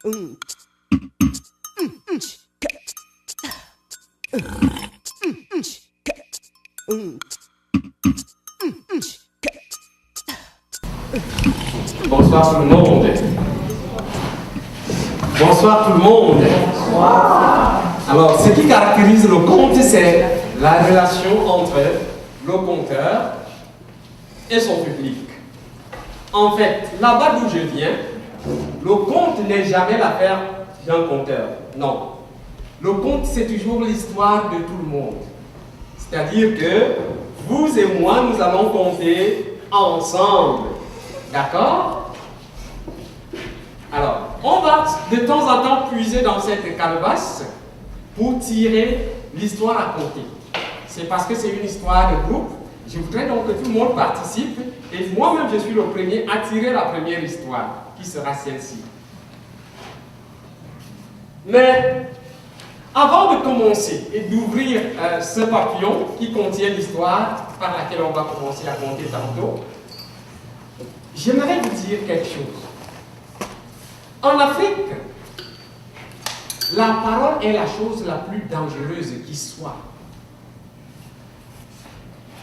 Bonsoir tout le monde. Bonsoir tout le monde. Alors, ce qui caractérise le conte, c'est la relation entre le conteur et son public. En fait, là-bas d'où je viens, le conte n'est jamais l'affaire d'un conteur. Non. Le conte, c'est toujours l'histoire de tout le monde. C'est-à-dire que vous et moi, nous allons conter ensemble. D'accord? Alors, on va de temps en temps puiser dans cette calebasse pour tirer l'histoire à compter. C'est parce que c'est une histoire de groupe. Je voudrais donc que tout le monde participe et moi-même je suis le premier à tirer la première histoire, qui sera celle-ci. Mais avant de commencer et d'ouvrir ce papillon qui contient l'histoire par laquelle on va commencer à compter tantôt, j'aimerais vous dire quelque chose. En Afrique, la parole est la chose la plus dangereuse qui soit.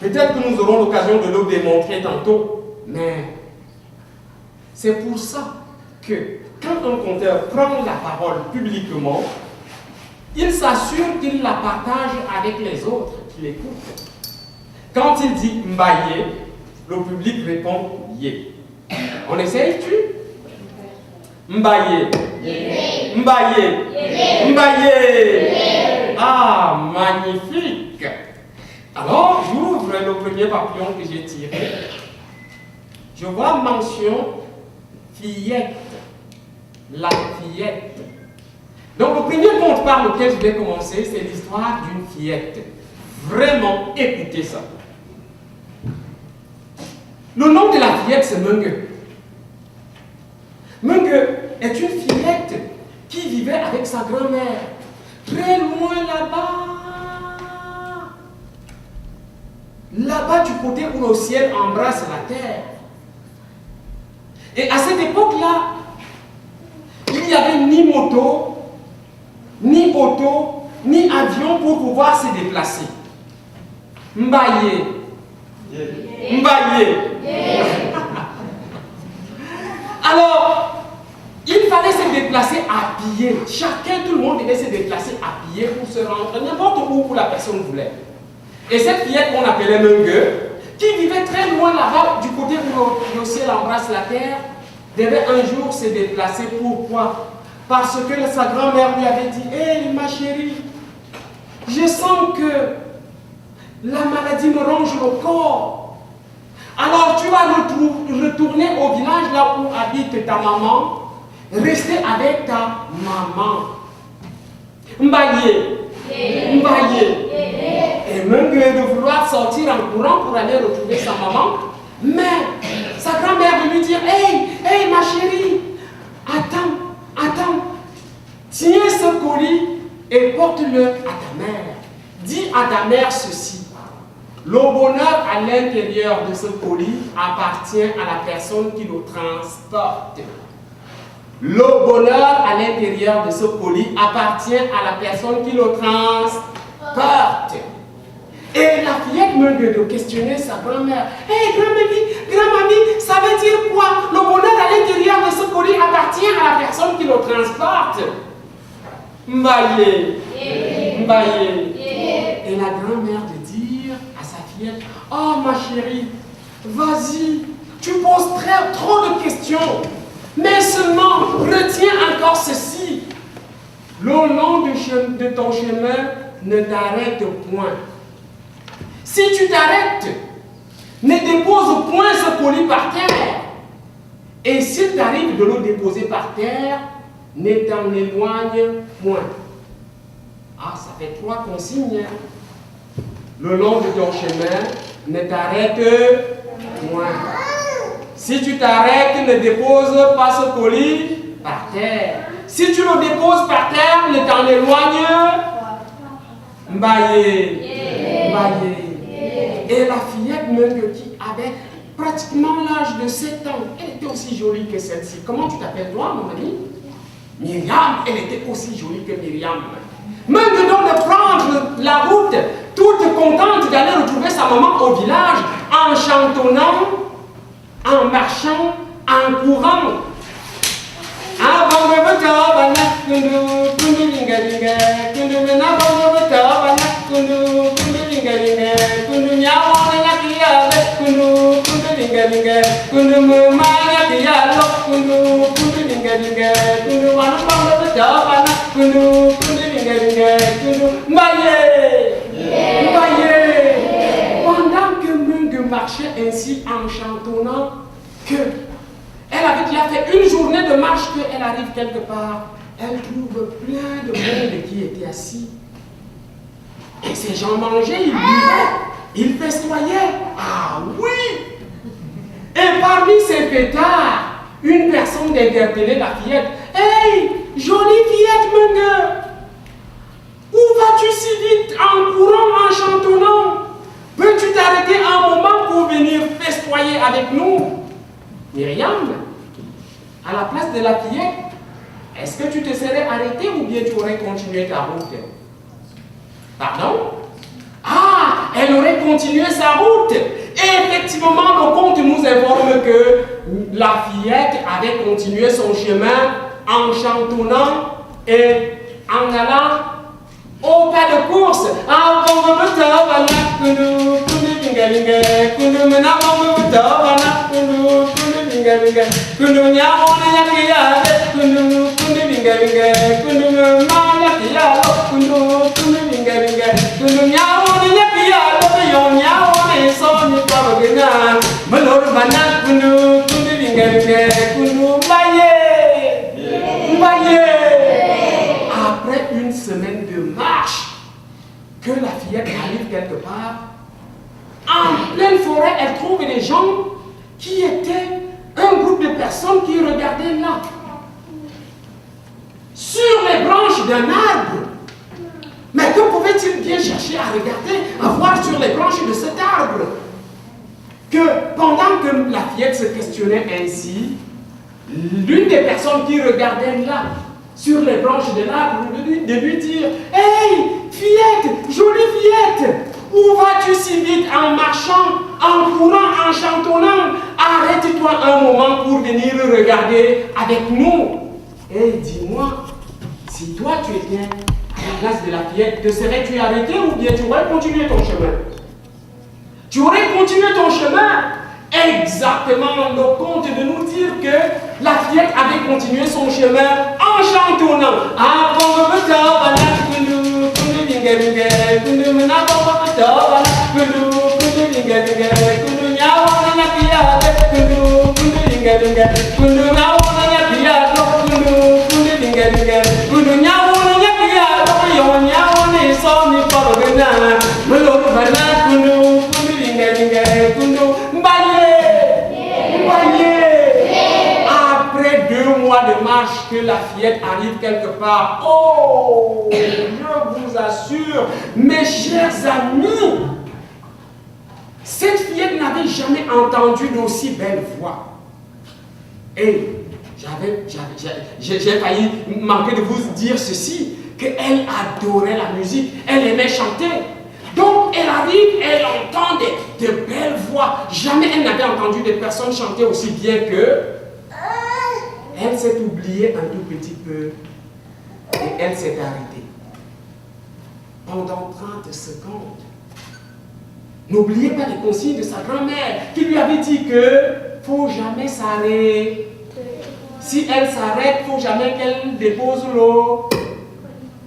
Peut-être que nous aurons l'occasion de le démontrer tantôt, mais c'est pour ça que quand un conteur prend la parole publiquement, il s'assure qu'il la partage avec les autres qui l'écoutent. Quand il dit Mbaye, le public répond Yé. On essaye-tu? Mbaye. Mbaye. Mbaye. Ah, magnifique. Alors, j'ouvre le premier papillon que j'ai tiré. Je vois mention fillette. La fillette. Donc, le premier conte par lequel je vais commencer, c'est l'histoire d'une fillette. Vraiment, écoutez ça. Le nom de la fillette, c'est Mengue. Mengue est une fillette qui vivait avec sa grand-mère, très loin là-bas. Là-bas du côté où le ciel embrasse la terre. Et à cette époque-là, il n'y avait ni moto, ni auto, ni avion pour pouvoir se déplacer. Mbaye. Mbaye. Alors, il fallait se déplacer à pied. Chacun, tout le monde devait se déplacer à pied pour se rendre n'importe où la personne voulait. Et cette fillette qu'on appelait Mengue, qui vivait très loin là-bas, du côté où le ciel embrasse la terre, devait un jour se déplacer. Pourquoi? Parce que sa grand-mère lui avait dit « Hé, ma chérie, je sens que la maladie me ronge le corps. Alors tu vas retourner au village là où habite ta maman, rester avec ta maman. Mbaye. Mbaye. » Et même de vouloir sortir en courant pour aller retrouver sa maman, mais sa grand-mère de lui dire « Hey, ma chérie, attends, tiens ce colis et porte-le à ta mère. Dis à ta mère ceci. Le bonheur à l'intérieur de ce colis appartient à la personne qui le transporte. Le bonheur à l'intérieur de ce colis appartient à la personne qui le transporte. » Et la fillette Mengue de questionner sa grand-mère. « Hey, grand-mamie, ça veut dire quoi? Le bonheur à l'intérieur de ce colis appartient à la personne qui le transporte. » Mbaye. Mbaye. Et la grand-mère de dire à sa fillette, « Oh ma chérie, vas-y, tu poses trop de questions, mais seulement retiens encore ceci. Le long de ton chemin, ne t'arrête point. Si tu t'arrêtes, ne dépose point ce colis par terre. Et s'il t'arrive de le déposer par terre, ne t'en éloigne point. » Ah, ça fait 3 consignes. Le long de ton chemin, ne t'arrête point. Si tu t'arrêtes, ne dépose pas ce colis par terre. Si tu le déposes par terre, ne t'en éloigne. Mbaye. Mbaye. Et la fillette Mengue qui avait pratiquement l'âge de 7 ans, elle était aussi jolie que celle-ci. Comment tu t'appelles toi, mon ami? Myriam, elle était aussi jolie que Myriam. Maintenant de prendre la route, toute contente d'aller retrouver sa maman au village, en chantonnant, en marchant, en courant. Pendant que Mung marchait ainsi en chantonnant, elle avait déjà fait une journée de marche qu'elle arrive quelque part. Elle trouve plein de monde qui était assis. Et ces gens mangeaient, ils buvaient, ils festoyaient. Ah oui! Et parmi ces fêtards, une personne d'interpeller la fillette. Hey, jolie fillette Mung, où vas-tu si vite en courant, en chantonnant? Peux-tu t'arrêter un moment pour venir festoyer avec nous? Myriam, à la place de la fillette, est-ce que tu te serais arrêté ou bien tu aurais continué ta route? Pardon? Ah, elle aurait continué sa route. Et effectivement, le conte nous informe que la fillette avait continué son chemin en chantonnant et en allant au pas de course. Après une semaine de marche, que la fillette arrive quelque part, en pleine forêt, elle trouve des gens qui étaient un groupe de personnes qui regardaient là, sur les branches d'un arbre. Mais que pouvait-il bien chercher à regarder, à voir sur les branches de cet arbre? Que pendant que la fillette se questionnait ainsi, l'une des personnes qui regardait là, sur les branches de l'arbre, de lui dire: hey, fillette, jolie fillette, où vas-tu si vite en marchant, en courant, en chantonnant? Arrête-toi un moment pour venir regarder avec nous. Et dis-moi, si toi tu étais à la place de la fillette, te serais-tu arrêté ou bien tu aurais continué ton chemin? Tu aurais continué ton chemin. Exactement, le conte de nous dire que la fillette avait continué son chemin en chantonnant. Après 2 mois de marche, que la fillette arrive quelque part. Oh, je vous assure, mes chers amis, cette fillette n'avait jamais entendu d'aussi belle voix. Et j'ai failli manquer de vous dire ceci, qu'elle adorait la musique, elle aimait chanter. Donc elle arrive, elle entend de belles voix. Jamais elle n'avait entendu des personnes chanter aussi bien que. Elle s'est oubliée un tout petit peu et elle s'est arrêtée. Pendant 30 secondes. N'oubliez pas les consignes de sa grand-mère qui lui avait dit que faut jamais s'arrêter. Si elle s'arrête, il ne faut jamais qu'elle dépose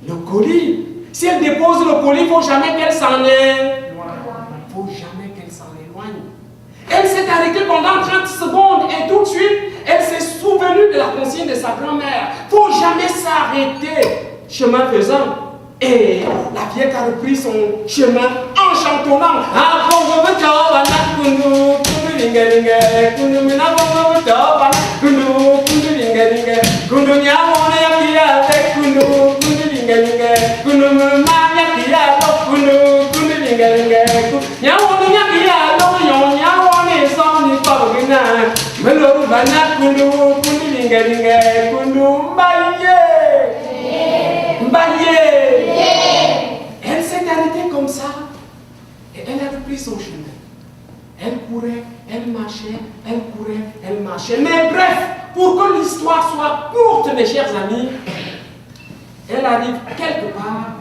le colis. Si elle dépose le colis, il ne faut jamais qu'elle s'en éloigne. Il ne faut jamais qu'elle s'en éloigne. Elle s'est arrêtée pendant 30 secondes et tout de suite, elle s'est souvenue de la consigne de sa grand-mère. Il ne faut jamais s'arrêter, chemin faisant. Et la fillette a repris son chemin en chantonnant. marcher. Mais bref, pour que l'histoire soit courte, mes chers amis, elle arrive quelque part.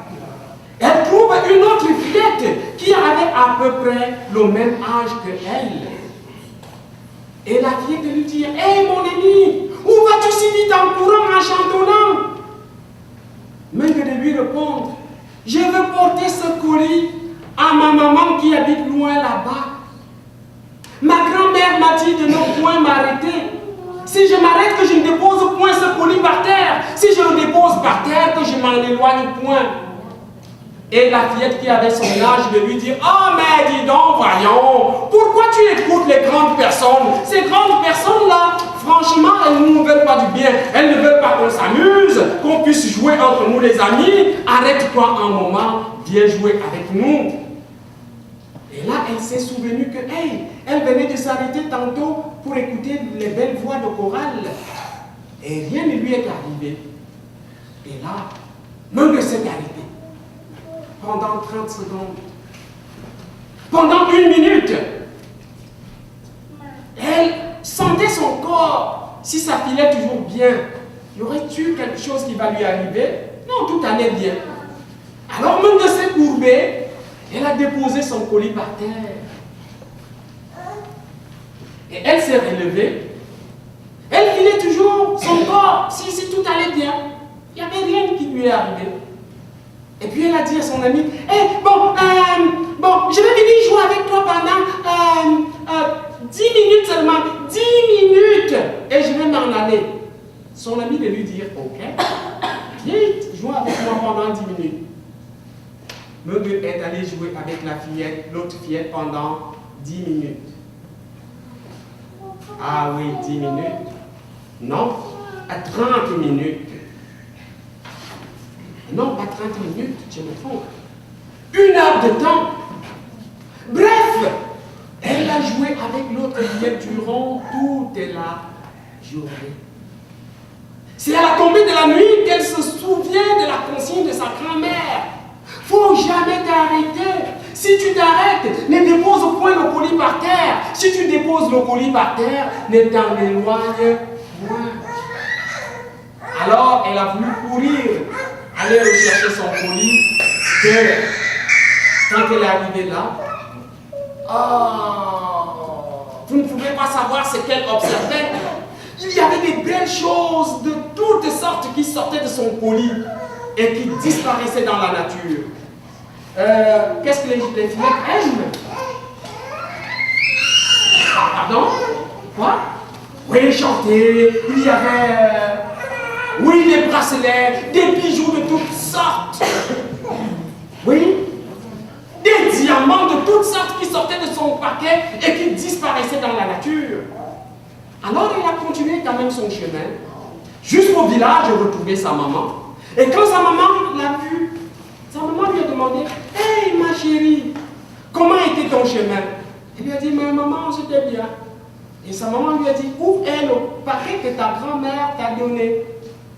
Elle trouve une autre fillette qui avait à peu près le même âge qu'elle. Et la fillette lui dit, « Hé mon ami, où vas-tu si vite en courant, en chantonnant ?» Même de lui répondre, « Je veux porter ce colis à ma maman qui habite loin là-bas. Ma grand-mère m'a dit de ne point m'arrêter. Si je m'arrête, que je ne dépose point ce colis par terre. Si je le dépose par terre, que je m'en éloigne point. » Et la fillette qui avait son âge de lui dire, « Oh, mais dis donc, voyons, pourquoi tu écoutes les grandes personnes? Ces grandes personnes-là, franchement, elles ne nous veulent pas du bien. Elles ne veulent pas qu'on s'amuse, qu'on puisse jouer entre nous les amis. Arrête-toi un moment, viens jouer avec nous. » Et là, elle s'est souvenue que, hey, elle venait de s'arrêter tantôt pour écouter les belles voix de chorale. Et rien ne lui est arrivé. Et là, même elle s'est arrêtée. Pendant 30 secondes. Pendant 1 minute. Elle sentait son corps. Si ça filait toujours bien, y aurait-il quelque chose qui va lui arriver? Non, tout allait bien. Alors même de s'est courbée, elle a déposé son colis par terre. Et elle s'est relevée. Elle filait toujours son corps. Si tout allait bien, il n'y avait rien qui lui est arrivé. Et puis elle a dit à son ami, « Hey, bon, je vais venir jouer avec toi pendant 10 minutes seulement, 10 minutes, et je vais m'en aller. » Son ami de lui dire, « Ok, viens jouer avec moi pendant 10 minutes. » Meugul est allé jouer avec la fillette, l'autre fillette pendant 10 minutes. Ah oui, 10 minutes. Non, à 30 minutes. Non, pas 30 minutes, je me trompe. 1 heure de temps. Bref, elle a joué avec l'autre fillette durant toute la journée. C'est à la tombée de la nuit qu'elle se souvient de la consigne de sa grand-mère. Faut jamais t'arrêter. Si tu t'arrêtes, ne dépose point le colis par terre. Si tu déposes le colis par terre, ne t'en éloigne point. Alors, elle a voulu courir, aller rechercher son colis, que quand elle est arrivée là, vous ne pouvez pas savoir ce qu'elle observait. Il y avait des belles choses de toutes sortes qui sortaient de son colis et qui disparaissaient dans la nature. Qu'est-ce que les fillettes aiment? Pardon? Quoi? Oui, chanter. Il y avait... oui, des bracelets, des bijoux de toutes sortes. Oui, des diamants de toutes sortes qui sortaient de son paquet et qui disparaissaient dans la nature. Alors, elle a continué quand même son chemin, jusqu'au village retrouver sa maman. Et quand sa maman l'a vue, sa maman lui a demandé, « Hey, ma chérie, comment était ton chemin ?» Elle lui a dit, « Mais maman, c'était bien. » Et sa maman lui a dit, « Où est le paquet que ta grand-mère t'a donné ?»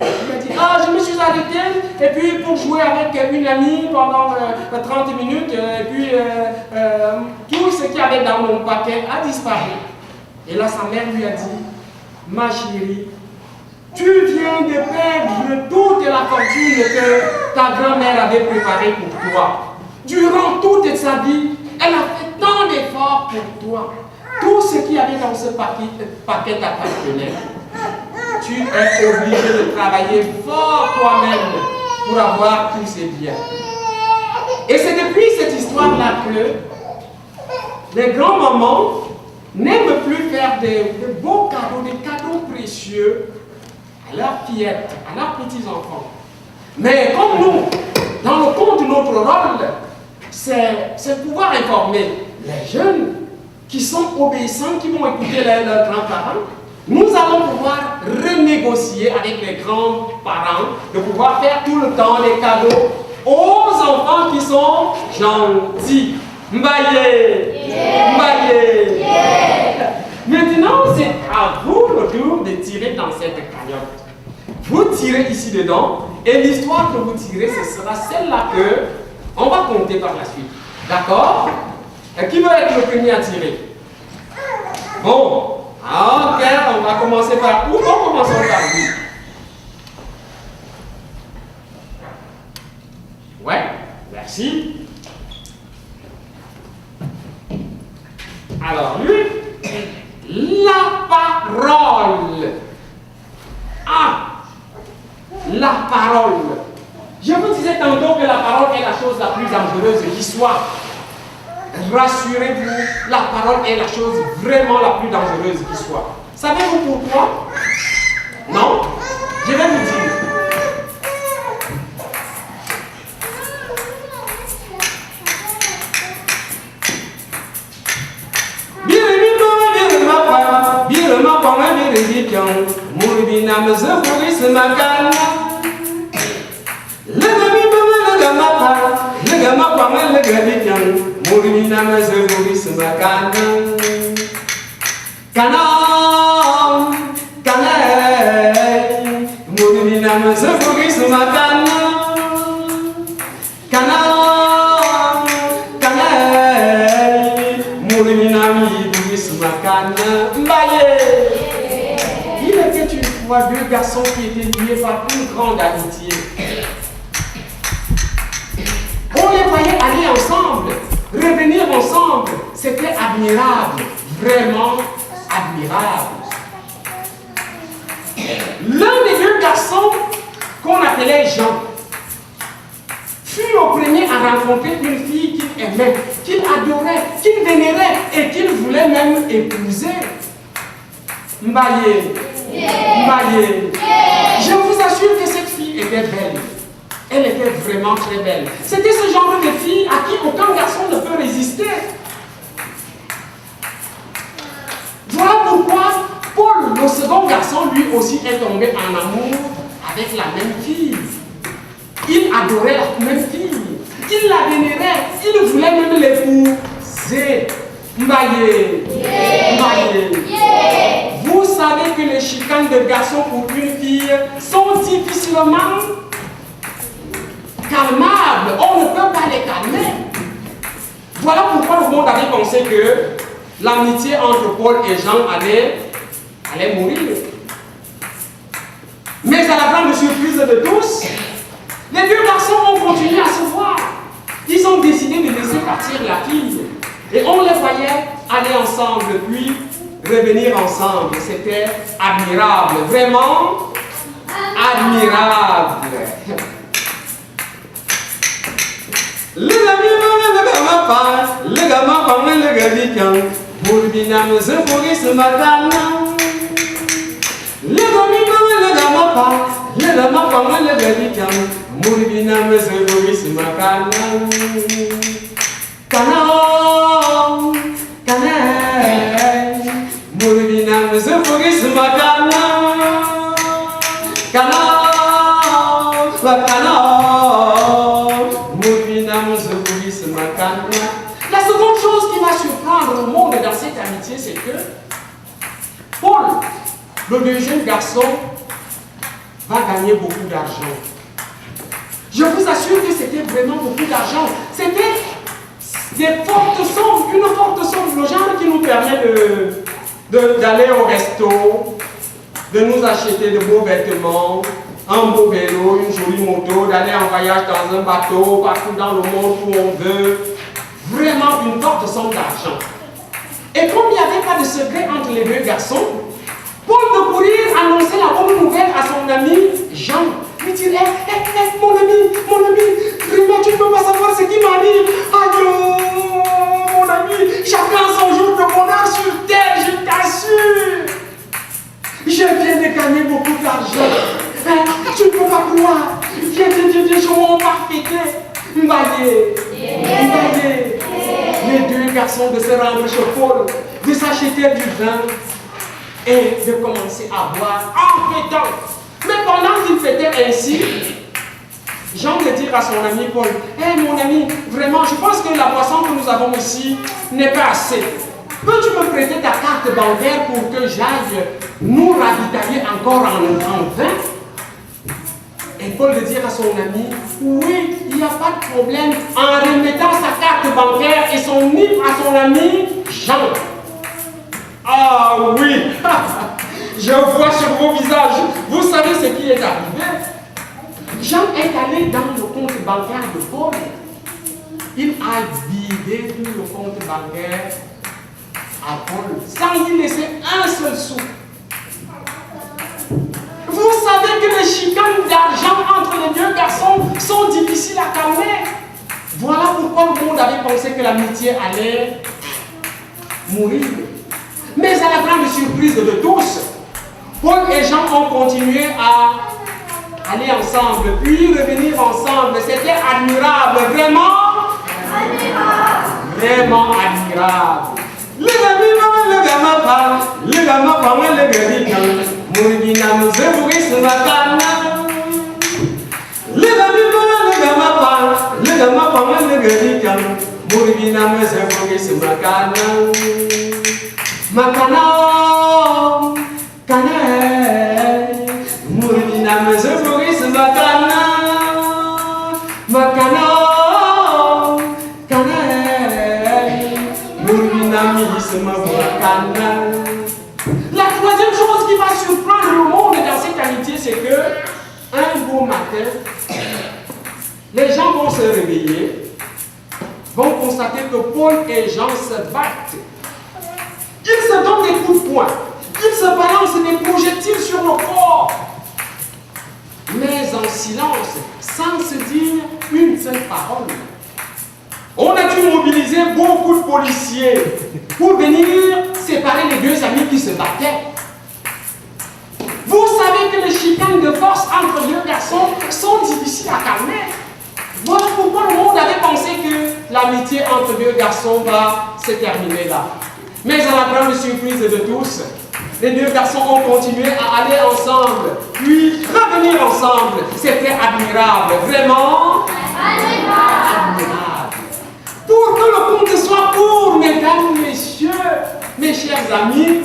Il a dit, je me suis arrêté, et puis pour jouer avec une amie pendant 30 minutes, et puis tout ce qu'il y avait dans mon paquet a disparu. Et là, sa mère lui a dit, ma chérie, tu viens de perdre toute la fortune que ta grand-mère avait préparée pour toi. Durant toute sa vie, elle a fait tant d'efforts pour toi. Tout ce qu'il y avait dans ce paquet t'appartenait. Tu es obligé de travailler fort toi-même pour avoir tous ces biens. Et c'est depuis cette histoire-là que les grands-mamans n'aiment plus faire de beaux cadeaux, des cadeaux précieux à leurs fillettes, à leurs petits-enfants. Mais comme nous, dans le compte de notre rôle, c'est pouvoir informer les jeunes qui sont obéissants, qui vont écouter leurs grands-parents. Nous allons pouvoir renégocier avec les grands-parents de pouvoir faire tout le temps des cadeaux aux enfants qui sont gentils. Mbaye! Yeah. Mbaye! Yeah. Maintenant, c'est à vous le tour de tirer dans cette cagnotte. Vous tirez ici dedans et l'histoire que vous tirez, ce sera celle-là que on va compter par la suite. D'accord? Qui veut être le premier à tirer? Bon. Ok, on va commencer par où? On commence par où? Ouais, merci. Alors, lui, la parole. Ah, la parole. Je vous disais tantôt que la parole est la chose la plus dangereuse qui soit. Rassurez-vous, la parole est la chose vraiment la plus dangereuse qui soit. Savez-vous pourquoi? Non? Je vais vous dire. Il était une fois deux garçons qui étaient liés par une grande amitié. On les voyait aller ensemble, revenir ensemble. C'était admirable, vraiment admirable. L'un des deux garçons, qu'on appelait Jean, fut au premier à rencontrer une fille qu'il aimait, qu'il adorait, qu'il vénérait et qu'il voulait même épouser. Mbaye, Mbaye. Je vous assure que cette fille était belle. Elle était vraiment très belle. C'était ce genre de fille à qui aucun garçon ne peut résister. Voilà pourquoi Paul, le second garçon, lui aussi est tombé en amour avec la même fille. Il adorait la même fille. Il la vénérait. Il voulait même l'épouser. Mbaye. Mbaye. Vous savez que les chicanes de garçons pour une fille sont difficilement calmables. On ne peut pas les calmer. Voilà pourquoi le monde avait pensé que l'amitié entre Paul et Jean allait mourir. Mais à la grande surprise de tous, les deux garçons ont continué à se voir. Ils ont décidé de laisser partir la fille. Et on les voyait aller ensemble, puis revenir ensemble. C'était admirable, vraiment admirable. Les amis, les gamins, les gars, Bourbina me se matin. Les amis, les gamins, les gars, Bourbina me se matin. Canal, canal, Bourbina me se matin. Canal, canal, Bourbina me se matin. La seconde chose qui va surprendre le monde dans cette amitié, c'est que Paul, le deuxième garçon, va gagner beaucoup d'argent. Je vous assure que c'était vraiment beaucoup d'argent. C'était des fortes sommes, une forte somme, le genre qui nous permet d'aller au resto, de nous acheter de beaux vêtements, un beau vélo, une jolie moto, d'aller en voyage dans un bateau, partout dans le monde où on veut. Vraiment une forte somme d'argent. Et comme il n'y avait pas de secret entre les deux garçons, Paul de courir annonçait la bonne nouvelle à son ami Jean. Il dit, mon ami, vraiment tu ne peux pas savoir ce qui m'arrive. Aïe, mon ami, chacun son jour de bonheur sur terre, je t'assure. Je viens de gagner beaucoup d'argent. Tu ne peux pas croire. Viens, on va fêter. Mbaye. Les deux garçons de se rendre chez Paul, de s'acheter du vin et de commencer à boire en fêtant. Mais pendant qu'ils fêtaient ainsi, Jean de dire à son ami Paul, mon ami, vraiment, je pense que la boisson que nous avons ici n'est pas assez. Peux-tu me prêter ta carte bancaire pour que j'aille nous ravitailler encore en vin? Et Paul de dire à son ami, oui, il n'y a pas de problème, en remettant sa carte bancaire et son livre à son ami Jean. Ah oui, je vois sur vos visages. Vous savez ce qui est arrivé. Jean est allé dans le compte bancaire de Paul. Il a vidé tout le compte bancaire à Paul sans lui laisser un seul sou. Vous savez que les chicanes d'argent entre les deux garçons sont difficiles à calmer. Voilà pourquoi le monde avait pensé que l'amitié allait mourir. Mais à la grande surprise de tous, Paul et Jean ont continué à aller ensemble, puis revenir ensemble. C'était admirable, vraiment admirable. Vraiment admirable. Les amis, le gamin parle, le gamin parle, le gamin Mourbina nous évoquer la canne. Les amis, le gamin parle, le gamin parle, le gamin Mourbina nous évoquer la canne. Makana, canne, Mourbina nous évoquer la canne. Makana, canne, Mourbina La troisième chose qui va surprendre le monde dans cette amitié, c'est que un beau matin, les gens vont se réveiller, vont constater que Paul et Jean se battent. Ils se donnent des coups de poing, ils se balancent des projectiles sur le corps, mais en silence, sans se dire une seule parole. On a dû mobiliser beaucoup de policiers pour venir séparer les deux amis qui se battaient. Vous savez que les chicanes de force entre deux garçons sont difficiles à calmer. Voilà pourquoi le monde avait pensé que l'amitié entre deux garçons va se terminer là. Mais à la grande surprise de tous, les deux garçons ont continué à aller ensemble, puis revenir ensemble. C'était admirable, vraiment admirable. Pour que le compte soit court, mesdames, messieurs, mes chers amis,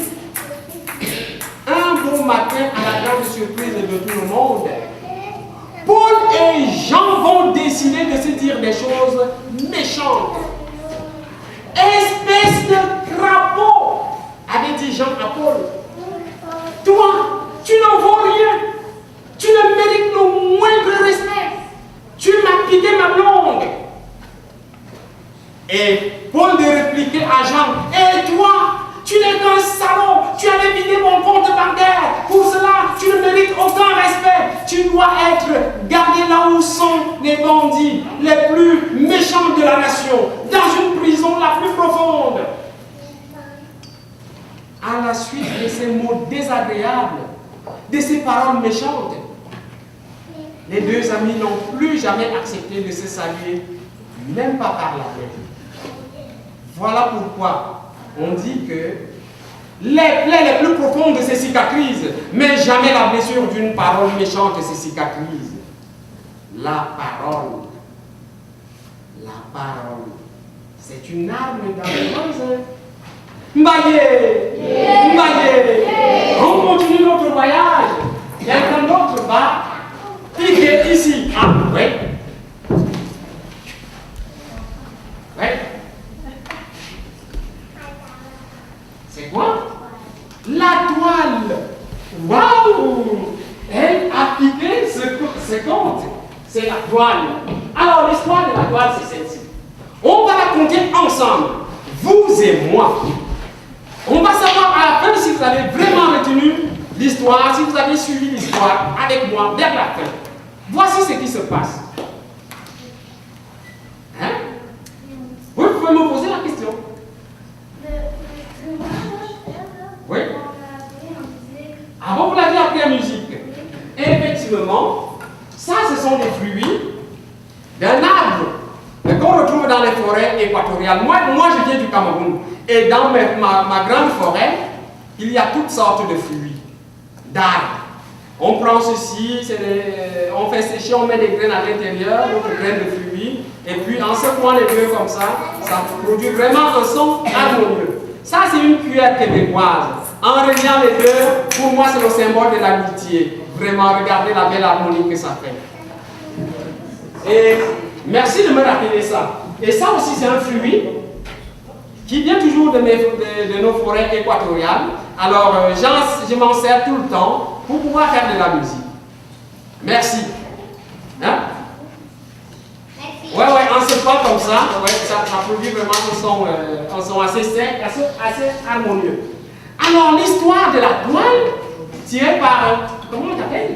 un beau matin, à la grande surprise de tout le monde, Paul et Jean vont décider de se dire des choses méchantes. Espèce de crapaud, avait dit Jean à Paul. Toi, tu n'en vaux rien. Tu ne mérites le moindre respect. Tu m'as piqué ma blonde. Et Paul de répliquer à Jean, et toi, tu n'es qu'un salaud, tu avais vidé mon compte bancaire, pour cela, tu ne mérites aucun respect, tu dois être gardé là où sont les bandits, les plus méchants de la nation, dans une prison la plus profonde. À la suite de ces mots désagréables, de ces paroles méchantes, les deux amis n'ont plus jamais accepté de se saluer, même pas par la main. Voilà pourquoi on dit que les plaies les plus profondes se cicatrisent, mais jamais la blessure d'une parole méchante se cicatrise. La parole, c'est une arme dangereuse. Mbaye, Mbaye, on continue notre voyage. Quelqu'un d'autre va piquer ici. Ah, oui. Oui. C'est quoi? La toile. Waouh! Elle a piqué ce compte. C'est la toile. Alors, l'histoire de la toile, c'est celle-ci. On va la compter ensemble, vous et moi. On va savoir à la fin si vous avez vraiment retenu l'histoire, si vous avez suivi l'histoire avec moi vers la fin. Voici ce qui se passe. Hein? Vous pouvez me poser la question. Oui. Avant, vous l'avez appris en musique. Effectivement, ça, ce sont des fruits d'un arbre qu'on retrouve dans les forêts équatoriales. Moi, je viens du Cameroun. Et dans ma grande forêt, il y a toutes sortes de fruits, d'arbres. On prend ceci, on fait sécher, on met des graines à l'intérieur, d'autres graines de fruits. Et puis, en secouant les deux comme ça produit vraiment un son harmonieux. Ça, c'est une cuillère québécoise. En reliant les deux, pour moi, c'est le symbole de l'amitié. Vraiment, regardez la belle harmonie que ça fait. Et merci de me rappeler ça. Et ça aussi, c'est un fruit qui vient toujours de nos forêts équatoriales. Alors, je m'en sers tout le temps pour pouvoir faire de la musique. Merci. Hein? Merci. Ouais, en se pas comme ça, ça produit vraiment un son assez sec, assez harmonieux. Alors, l'histoire de la toile, tirée par, comment on t'appelle?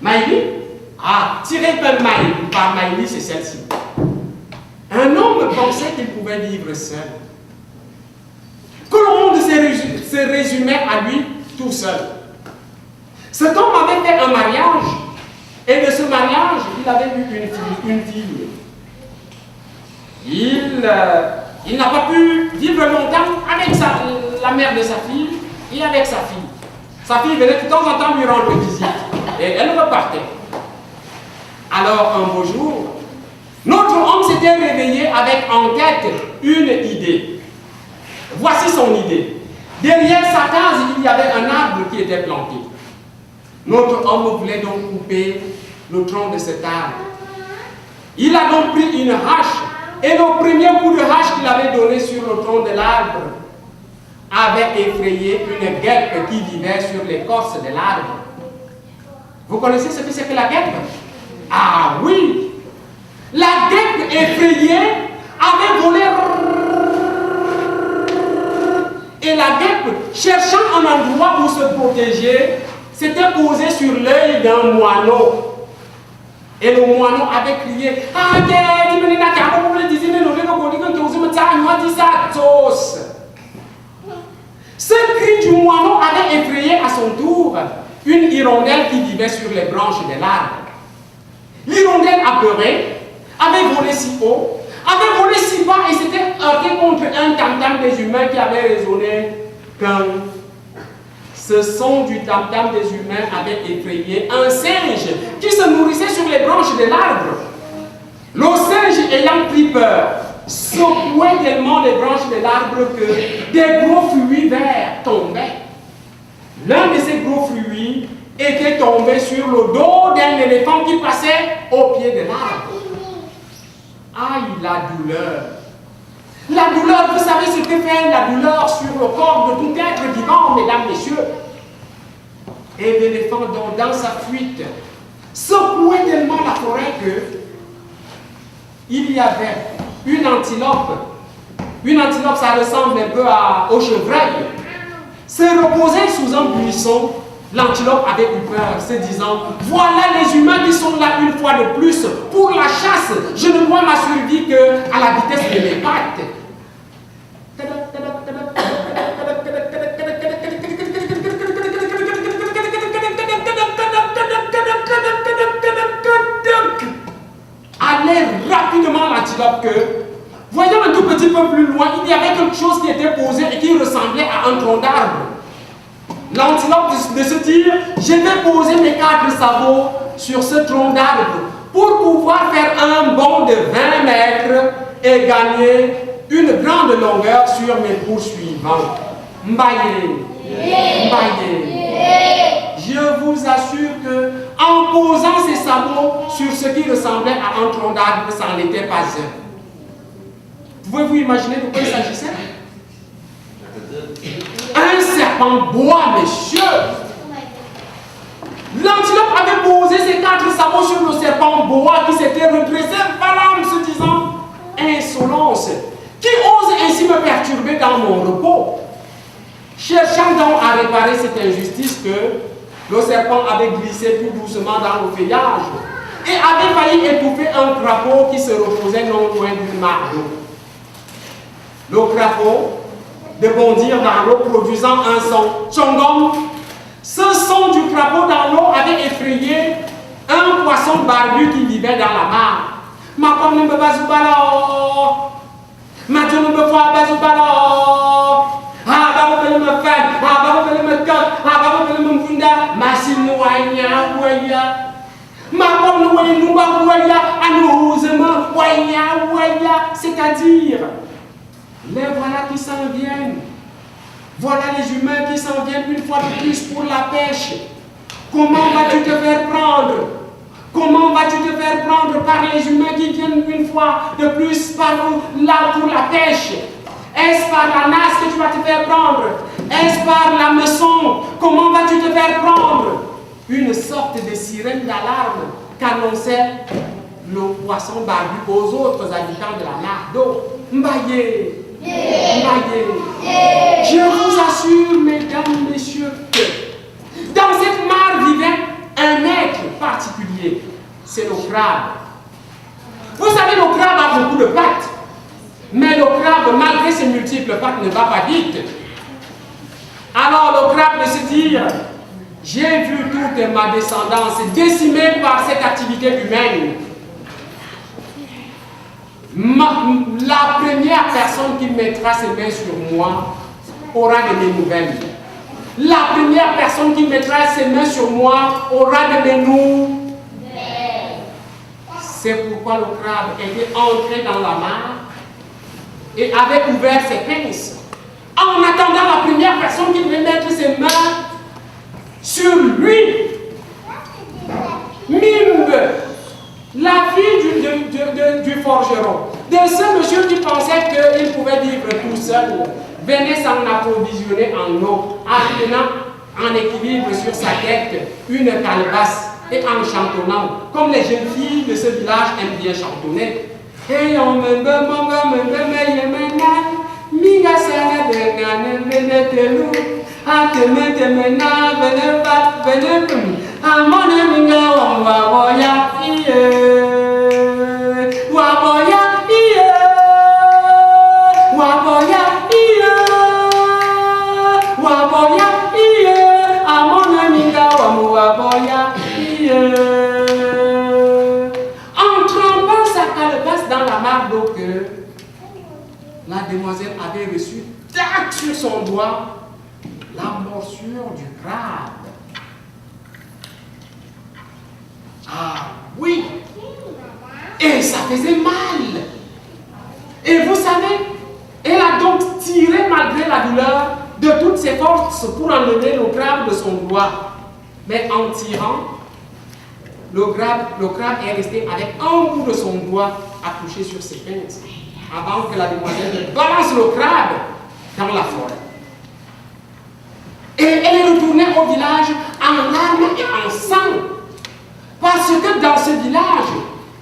Maïli? Ah, tirée par Maïli, c'est celle-ci. Un homme pensait qu'il pouvait vivre seul. Que le monde se résumait à lui tout seul. Cet homme avait fait un mariage, et de ce mariage, il avait eu une fille. Il n'a pas pu vivre longtemps avec la mère de sa fille et avec sa fille. Sa fille venait de temps en temps lui rendre visite, et elle repartait. Alors, un beau jour, notre homme s'était réveillé avec en tête une idée. Voici son idée. Derrière sa case, il y avait un arbre qui était planté. Notre homme voulait donc couper le tronc de cet arbre. Il a donc pris une hache, et le premier coup de hache qu'il avait donné sur le tronc de l'arbre avait effrayé une guêpe qui vivait sur l'écorce de l'arbre. Vous connaissez ce que c'est que la guêpe? Ah oui! La guêpe effrayée avait volé. Et la guêpe, cherchant un endroit où se protéger, s'était posée sur l'œil d'un moineau. Et le moineau avait crié, ce cri du moineau avait effrayé à son tour une hirondelle qui vivait sur les branches de l'arbre. L'hirondelle apeurée avait volé si haut, avait volé si bas et s'était heurté contre un tam-tam des humains qui avait résonné qu'un. Ce son du tam-tam des humains avait effrayé un singe qui se nourrissait sur les branches de l'arbre. Le singe, ayant pris peur, secouait tellement les branches de l'arbre que des gros fruits verts tombaient. L'un de ces gros fruits était tombé sur le dos d'un éléphant qui passait au pied de l'arbre. Aïe, la douleur! La douleur, vous savez ce que fait la douleur sur le corps de tout être vivant, mesdames, messieurs. Et l'éléphant, dans sa fuite, secouait tellement la forêt que il y avait une antilope. Une antilope, ça ressemble un peu au chevreuil. Se reposait sous un buisson. L'antilope avait eu peur, se disant, voilà les humains qui sont là une fois de plus pour la chasse. Je ne vois ma survie qu'à la vitesse de mes pattes. Allait rapidement l'antilope que, voyant un tout petit peu plus loin, il y avait quelque chose qui était posé et qui ressemblait à un tronc d'arbre. L'antilope de se dire, je vais poser mes 4 sabots sur ce tronc d'arbre pour pouvoir faire un bond de 20 mètres et gagner une grande longueur sur mes poursuivants. Mbaye, Mbaye. Je vous assure que en posant ses sabots sur ce qui ressemblait à un tronc d'arbre, ça n'en était pas un. Pouvez-vous imaginer de quoi il s'agissait? Un serpent bois, messieurs. L'antilope avait posé ses 4 sabots sur le serpent bois qui s'était redressé, voilà, en se disant, insolence, qui ose ainsi me perturber dans mon repos? Cherchant donc à réparer cette injustice que le serpent avait glissé plus doucement dans le feuillage et avait failli étouffer un crapaud qui se reposait non loin d'une mare d'eau. Le crapaud de bondir dans l'eau, produisant un son. Tchongong. Ce son du crapaud dans l'eau avait effrayé un poisson barbu qui vivait dans la mare. Ma pomme ne me bazubalo. Ma dieu ne me voit bazubalo. Ah, bah, vous me faire. Ah, bah, vous me coq. Ah, bah, vous me funda. Ma sinuanya, waya. Ma pomme ne voyait nous pas, waya. Anouzement, waya, waya. C'est-à-dire, les voilà qui s'en viennent. Voilà les humains qui s'en viennent une fois de plus pour la pêche. Comment vas-tu te faire prendre? Comment vas-tu te faire prendre par les humains qui viennent une fois de plus par là pour la pêche? Est-ce par la nasse que tu vas te faire prendre? Est-ce par la meçon? Comment vas-tu te faire prendre? Une sorte de sirène d'alarme qu'annonçait le poisson barbu aux autres habitants de la mare d'eau. Mbaye, Mbaye. Je vous assure, mesdames, messieurs, que dans cette mare vivait un être particulier. C'est le crabe. Vous savez, le crabe a beaucoup de pattes. Mais le crabe, malgré ses multiples pattes, ne va pas vite. Alors le crabe de se dire, j'ai vu toute ma descendance décimée par cette activité humaine. La première personne qui mettra ses mains sur moi aura de mes nouvelles. La première personne qui mettra ses mains sur moi aura de mes nouvelles. C'est pourquoi le crabe était entré dans la mare et avait ouvert ses pinces en attendant la première personne qui devait mettre ses mains sur lui. Mimbe, la fille du forgeron, de ce monsieur qui pensait qu'il pouvait vivre tout seul, venait s'en approvisionner en eau, en tenant en équilibre sur sa tête une calebasse et en chantonnant, comme les jeunes filles de ce village aiment bien chantonner. Et on me en trempant sa calebasse dans la mare d'eau que la demoiselle avait reçu, tac, sur son doigt, la morsure du crabe. Ah oui, et ça faisait mal. Et vous savez, elle a donc tiré malgré la douleur de toutes ses forces pour enlever le crabe de son doigt. Mais en tirant, le crabe est resté avec un bout de son doigt accroché sur ses pinces avant que la demoiselle ne balance le crabe dans la forêt. Et elle est retournée au village en larmes et en sang. Parce que dans ce village,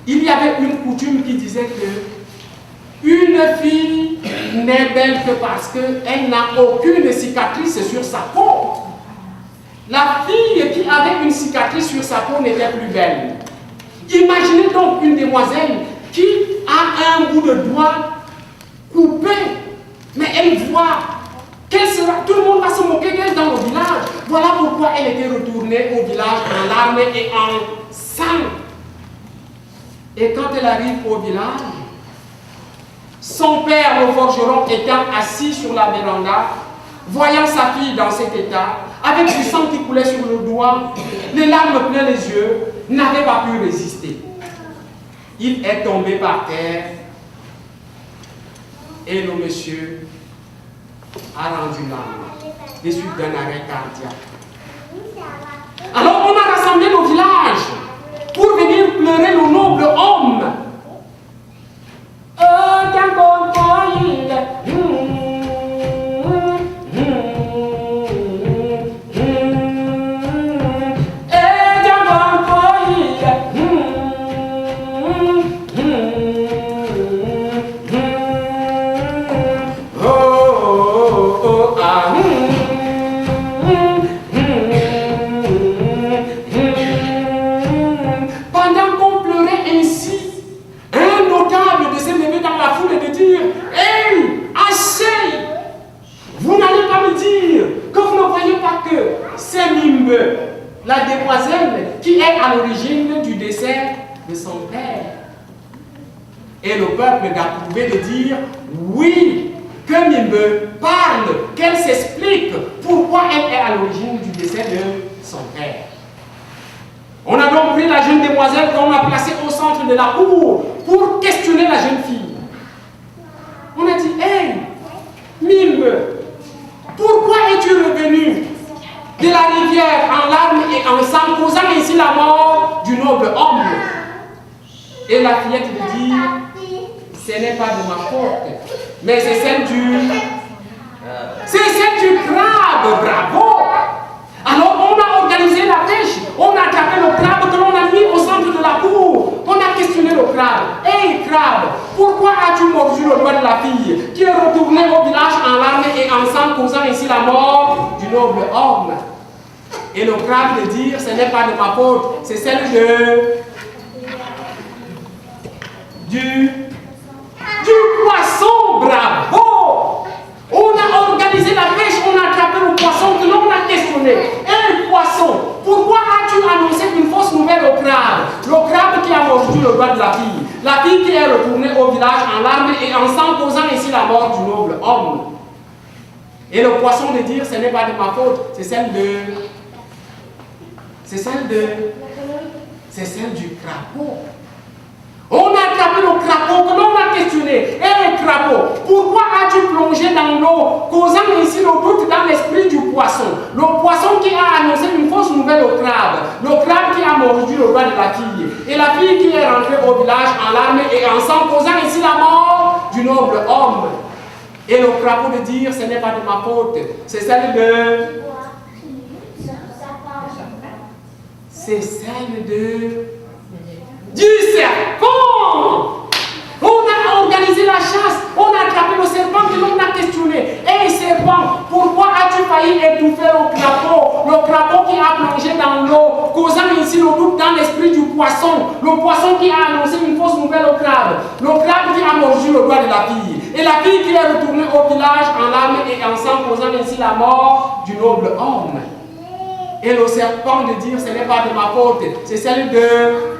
il y avait une coutume qui disait que une fille n'est belle que parce qu'elle n'a aucune cicatrice sur sa peau. La fille qui avait une cicatrice sur sa peau n'était plus belle. Imaginez donc une demoiselle qui a un bout de doigt coupé, mais elle voit qu'elle sera, tout le monde va se moquer d'elle dans le village. Voilà pourquoi elle était retournée au village en larmes et en sang. Et quand elle arrive au village, son père, le forgeron, étant assis sur la véranda, voyant sa fille dans cet état, avec du sang qui coulait sur le doigt, les larmes plein les yeux, n'avait pas pu résister. Il est tombé par terre et le monsieur a rendu l'âme des suites d'un arrêt cardiaque. Alors on a rassemblé le village pour venir pleurer le noble homme. La demoiselle qui est à l'origine du décès de son père. Et le peuple d'approuver de dire oui, que Mimbe parle, qu'elle s'explique pourquoi elle est à l'origine du décès de son père. On a donc pris la jeune demoiselle qu'on a placée au centre de la cour pour questionner la jeune fille. On a dit, hey, Mimbe, pourquoi es-tu revenue de la rivière en larmes et en sang, causant ainsi la mort du noble homme? Et la fillette lui dit, ce n'est pas de ma faute. Mais c'est celle du... C'est celle du crabe, bravo. Alors on a organisé la pêche, on a attrapé le crabe que l'on a mis au centre de la cour. On a questionné le crabe. Hey crabe, pourquoi as-tu mordu le doigt de la fille qui est retournée au village en larmes et en sang, causant ainsi la mort du noble homme? Et le crabe de dire, ce n'est pas de ma faute, c'est celle du poisson, bravo. On a organisé la pêche, on a attrapé le poisson que l'on a questionné. Un poisson, pourquoi as-tu annoncé une fausse nouvelle au crabe? Le crabe qui a mordu le doigt de la fille qui est retournée au village en larmes et en sang, causant ainsi la mort du noble homme. Et le poisson de dire, ce n'est pas de ma faute, c'est celle du crapaud. On a attrapé le crapaud que l'on a questionné. Et le crapaud, pourquoi as-tu plongé dans l'eau, causant ainsi le doute dans l'esprit du poisson? Le poisson qui a annoncé une fausse nouvelle au crabe. Le crabe qui a mordu le doigt de la fille. Et la fille qui est rentrée au village en larmes et en sang, causant ainsi la mort du noble homme. Et le crapaud de dire, ce n'est pas de ma faute, c'est celle du serpent. On a organisé la chasse, on a attrapé le serpent que l'on a questionné. Hey serpent, pourquoi as-tu failli étouffer le crapaud qui a plongé dans l'eau, causant ainsi le doute dans l'esprit du poisson, le poisson qui a annoncé une fausse nouvelle au crabe, le crabe qui a mordu le doigt de la fille, et la fille qui est retournée au village en larmes et en sang, causant ainsi la mort du noble homme. Et le serpent de dire, ce n'est pas de ma faute, c'est celle de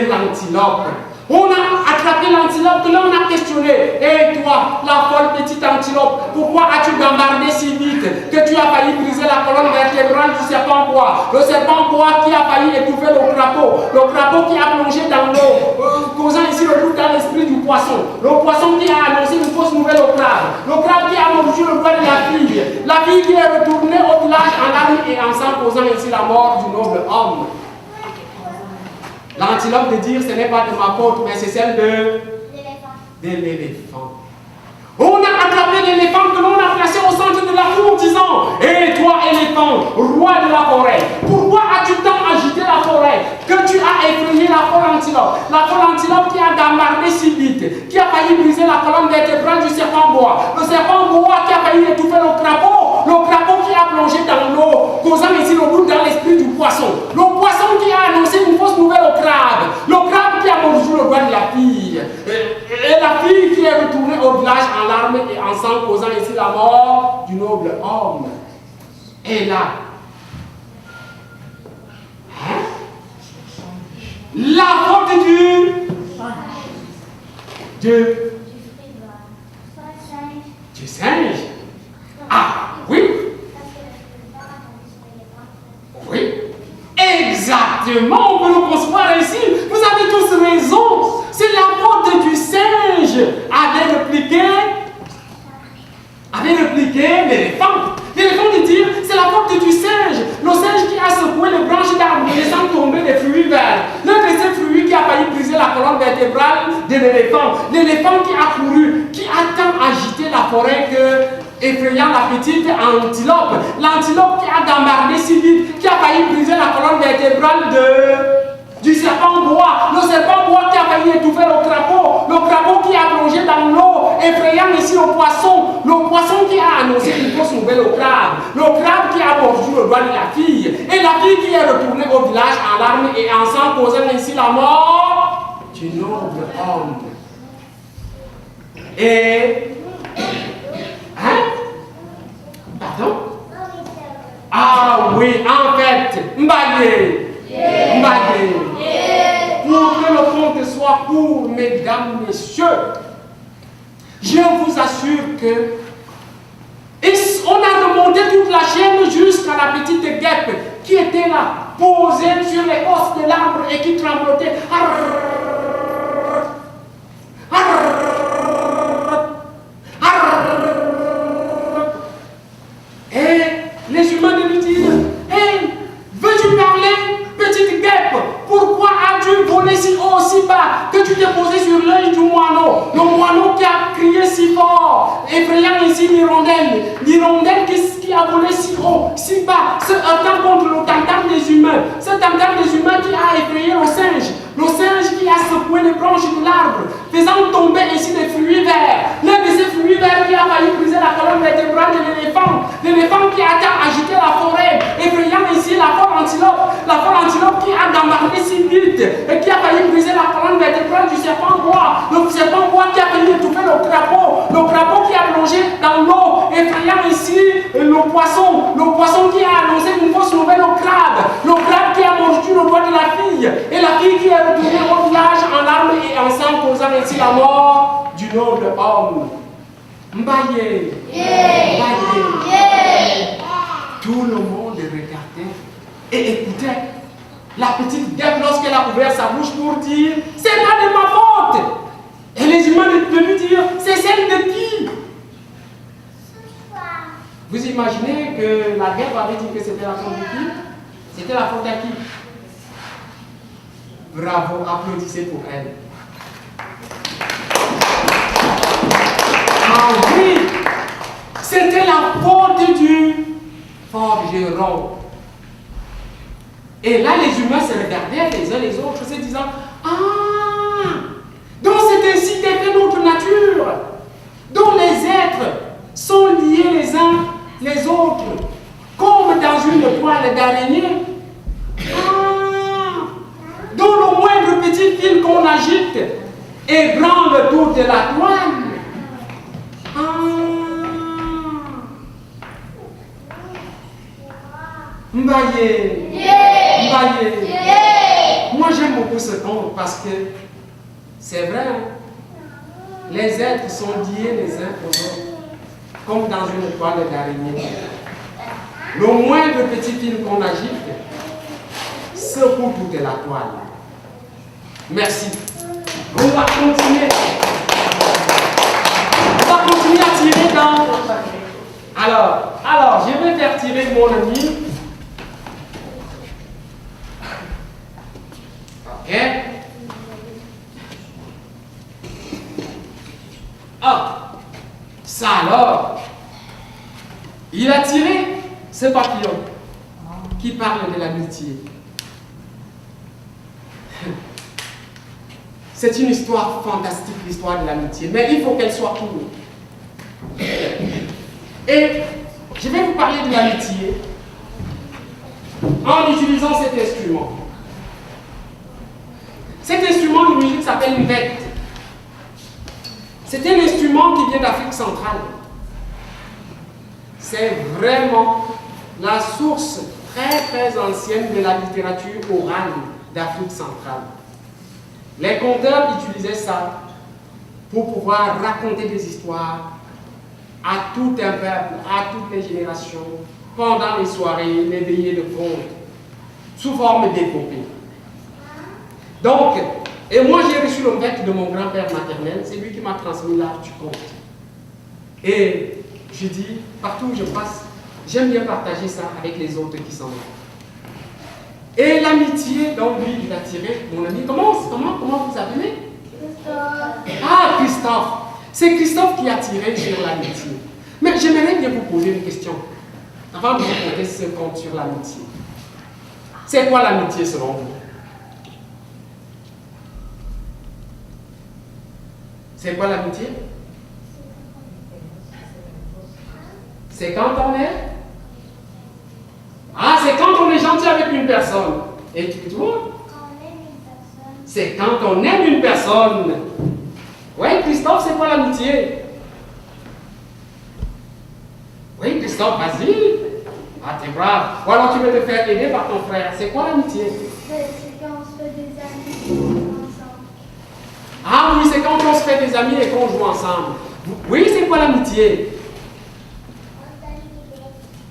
l'antilope. On a attrapé l'antilope que l'on a questionné. Et toi, la folle petite antilope, pourquoi as-tu gambardé si vite que tu as failli briser la colonne vertébrale du serpent bois? Le serpent bois qui a failli étouffer le crapaud qui a plongé dans l'eau, causant ici le doute dans l'esprit du poisson. Le poisson qui a annoncé une fausse nouvelle au crabe. Le crabe qui a mordu le doigt de la fille qui est retournée au village en larmes et en sang, causant ainsi la mort du noble homme. L'antilope de dire, ce n'est pas de ma faute, mais c'est celle de l'éléphant. On a attrapé l'éléphant que l'on a placé au centre de la cour, disant, hé toi éléphant, roi de la forêt, pourquoi as-tu tant agité la forêt que tu as effrayé la folle antilope? La folle antilope qui a gambardé si vite, qui a failli briser la colonne vertébrale du serpent bois. Le serpent bois qui a failli étouffer le crapaud qui a plongé dans l'eau, causant ainsi le doute dans l'esprit du poisson. Le poisson qui a annoncé une fausse nouvelle au crabe. Le crabe qui a mordu le doigt de la fille. Et la fille qui est retournée au village en larmes et en sang, causant ainsi la mort du noble homme. Et là, la faute du singe. Ah, oui. Oui. Exactement, on peut le concevoir ainsi. Vous avez tous raison. C'est la faute du singe. Avait répliqué l'éléphant. L'éléphant de dire, c'est la faute du singe. Le singe qui a secoué les branches d'arbres, laissant tomber des fruits verts. L'un de ces fruits qui a failli briser la colonne vertébrale de l'éléphant. L'éléphant qui a couru, qui a tant agité la forêt que, effrayant la petite antilope. L'antilope qui a gambardé si vite, qui a failli briser la colonne vertébrale du serpent bois. Le serpent bois qui a failli étouffer le crapaud qui a plongé dans l'eau, effrayant ici le poisson qui a annoncé une fausse nouvelle au crabe, le crabe qui a mordu le doigt de la fille, et la fille qui est retournée au village en larmes et en sang, causant ainsi la mort du noble homme. Et... Hein? Pardon? Ah oui, en fait, Mbaye. Pour que le compte soit court, mesdames, messieurs, je vous assure que on a remonté toute la chaîne jusqu'à la petite guêpe qui était là, posée sur l'écorce de l'arbre et qui tremblotait. Et les humains de lui disent, hey, veux-tu parler, petite guêpe? Pourquoi as-tu volé si haut, si bas, que tu t'es posé sur l'œil du moineau? Le moineau chameau qui a crié si fort, effrayant ainsi l'hirondelle. L'hirondelle qui a volé si haut, si bas, se heurtant contre le tam-tam des humains. Ce tam-tam des humains qui a effrayé le singe. Le singe qui a secoué les branches de l'arbre, faisant tomber ainsi des fruits verts. L'un de ces fruits verts qui a failli briser la colonne vertébrale de l'éléphant. L'éléphant qui a agité la forêt, effrayant ainsi la forte antilope. La forte antilope qui a gambardé si vite et qui a failli briser la colonne vertébrale du serpent bois. Le serpent bois qui a failli étouffer le crapaud qui a plongé dans l'eau, effrayant ainsi le poisson qui a annoncé une fausse nouvelle au crabe qui a mordu le doigt de la fille, et la fille qui est retournée au village en larmes et en sang, causant ainsi la mort du noble homme. Mbaye, tout le monde regardait et écoutait la petite guêpe lorsqu'elle a ouvert sa bouche pour dire « C'est pas de ma faute !» Et les humains de lui dire « C'est celle de qui ?» Vous imaginez que la guêpe avait dit que c'était la faute de qui? C'était la faute à qui? Bravo, applaudissez pour elle. Ah oui, c'était la faute du forgeron. Et là, les humains se regardaient les uns les autres, se disant « Ah, donc c'est ainsi qu'est fait notre nature, dont les êtres sont liés les uns les autres, comme dans une toile d'araignée. Ah, dont le moindre petit fil qu'on agite ébranle toute la toile. Ah. Mbaye. Moi j'aime beaucoup ce conte parce que c'est vrai, les êtres sont liés les uns aux autres, comme dans une toile d'araignée. Le moindre petit fil qu'on agite secoue toute la toile. Merci. On va continuer. On va continuer à tirer dans... Alors, je vais faire tirer mon ami. Ok. Ah, ça alors. Il a tiré ce papillon qui parle de l'amitié. C'est une histoire fantastique, l'histoire de l'amitié, mais il faut qu'elle soit courte. Et je vais vous parler de l'amitié en utilisant cet instrument. Cet instrument de musique s'appelle une vette. C'est un instrument qui vient d'Afrique centrale. C'est vraiment la source très très ancienne de la littérature orale d'Afrique centrale. Les conteurs utilisaient ça pour pouvoir raconter des histoires à tout un peuple, à toutes les générations, pendant les soirées, les veillées de contes, sous forme d'épopée. Donc, et moi j'ai reçu le vecte de mon grand-père maternel, c'est lui qui m'a transmis l'art du conte. Et je dis, partout où je passe, j'aime bien partager ça avec les autres qui sont là. Et l'amitié, donc lui, il a tiré, mon ami, comment vous appelez? Christophe. Ah, Christophe. C'est Christophe qui a tiré sur l'amitié. Mais j'aimerais bien vous poser une question, avant de vous raconter ce conte sur l'amitié. C'est quoi l'amitié selon vous? C'est quoi l'amitié? C'est quand on est? Ah, c'est quand on est gentil avec une personne. Et tu vois? C'est quand on aime une personne. Oui, Christophe, c'est quoi l'amitié? Oui, Christophe, vas-y. Ah, t'es brave. Ou alors tu veux te faire aider par ton frère. C'est quoi l'amitié? C'est quand on se fait des amis ensemble. Ah oui, c'est quand on se fait des amis et qu'on joue ensemble. Oui, c'est quoi l'amitié?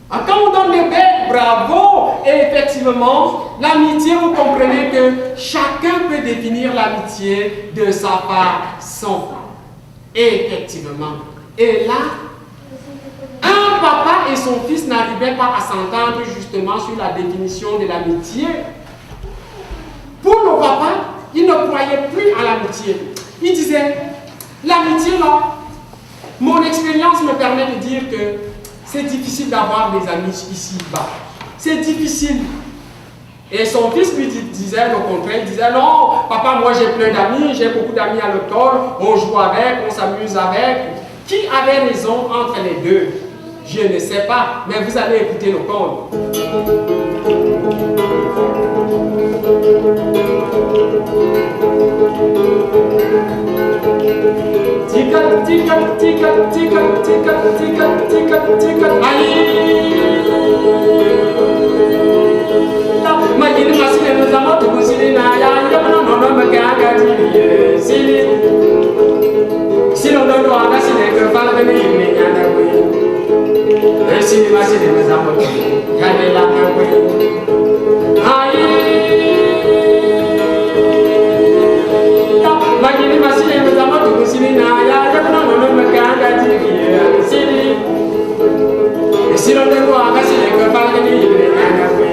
Ah, quand on donne des bêtes, bravo! Et effectivement, l'amitié, vous comprenez que chacun peut définir l'amitié de sa façon. Et effectivement. Et là, un papa et son fils n'arrivaient pas à s'entendre justement sur la définition de l'amitié. Pour le papa, il ne croyait plus à l'amitié. Il disait, L'amitié, là, mon expérience me permet de dire que c'est difficile d'avoir des amis ici-bas. C'est difficile. Et son fils lui disait au contraire, il disait non, papa, moi j'ai plein d'amis, j'ai beaucoup d'amis à l'école, on joue avec, on s'amuse avec. Qui avait raison entre les deux? Je ne sais pas, mais vous allez écouter le conte. Tika, tika, tika, tika, tika, tika, tika, tika, Magini masile no zamo to kusile na ya no no no magaga ti sile silo ndo anga sile ko fala de ni nyana we sile masile no zamo to ya de la na we magini masile no zamo to kusile na ya no no magaga ti sile silo ndo anga sile ko fala de ni nyana we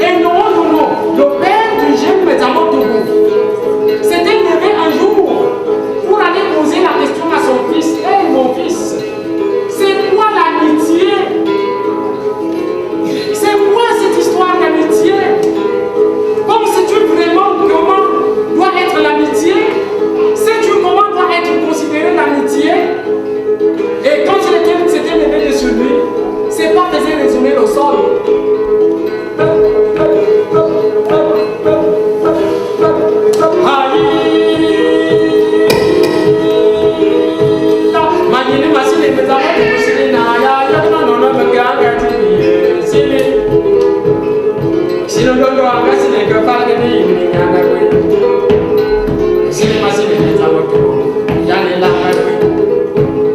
Et non, le père du jeune Metzamotogo s'était levé un jour pour aller poser la question à son fils. Hey, mon fils, c'est quoi l'amitié? C'est quoi cette histoire d'amitié? Penses-tu vraiment comment doit être l'amitié? Sais-tu comment doit être considérée l'amitié? Et quand il s'était levé dessus lui, c'est pas faisait résonner le sol.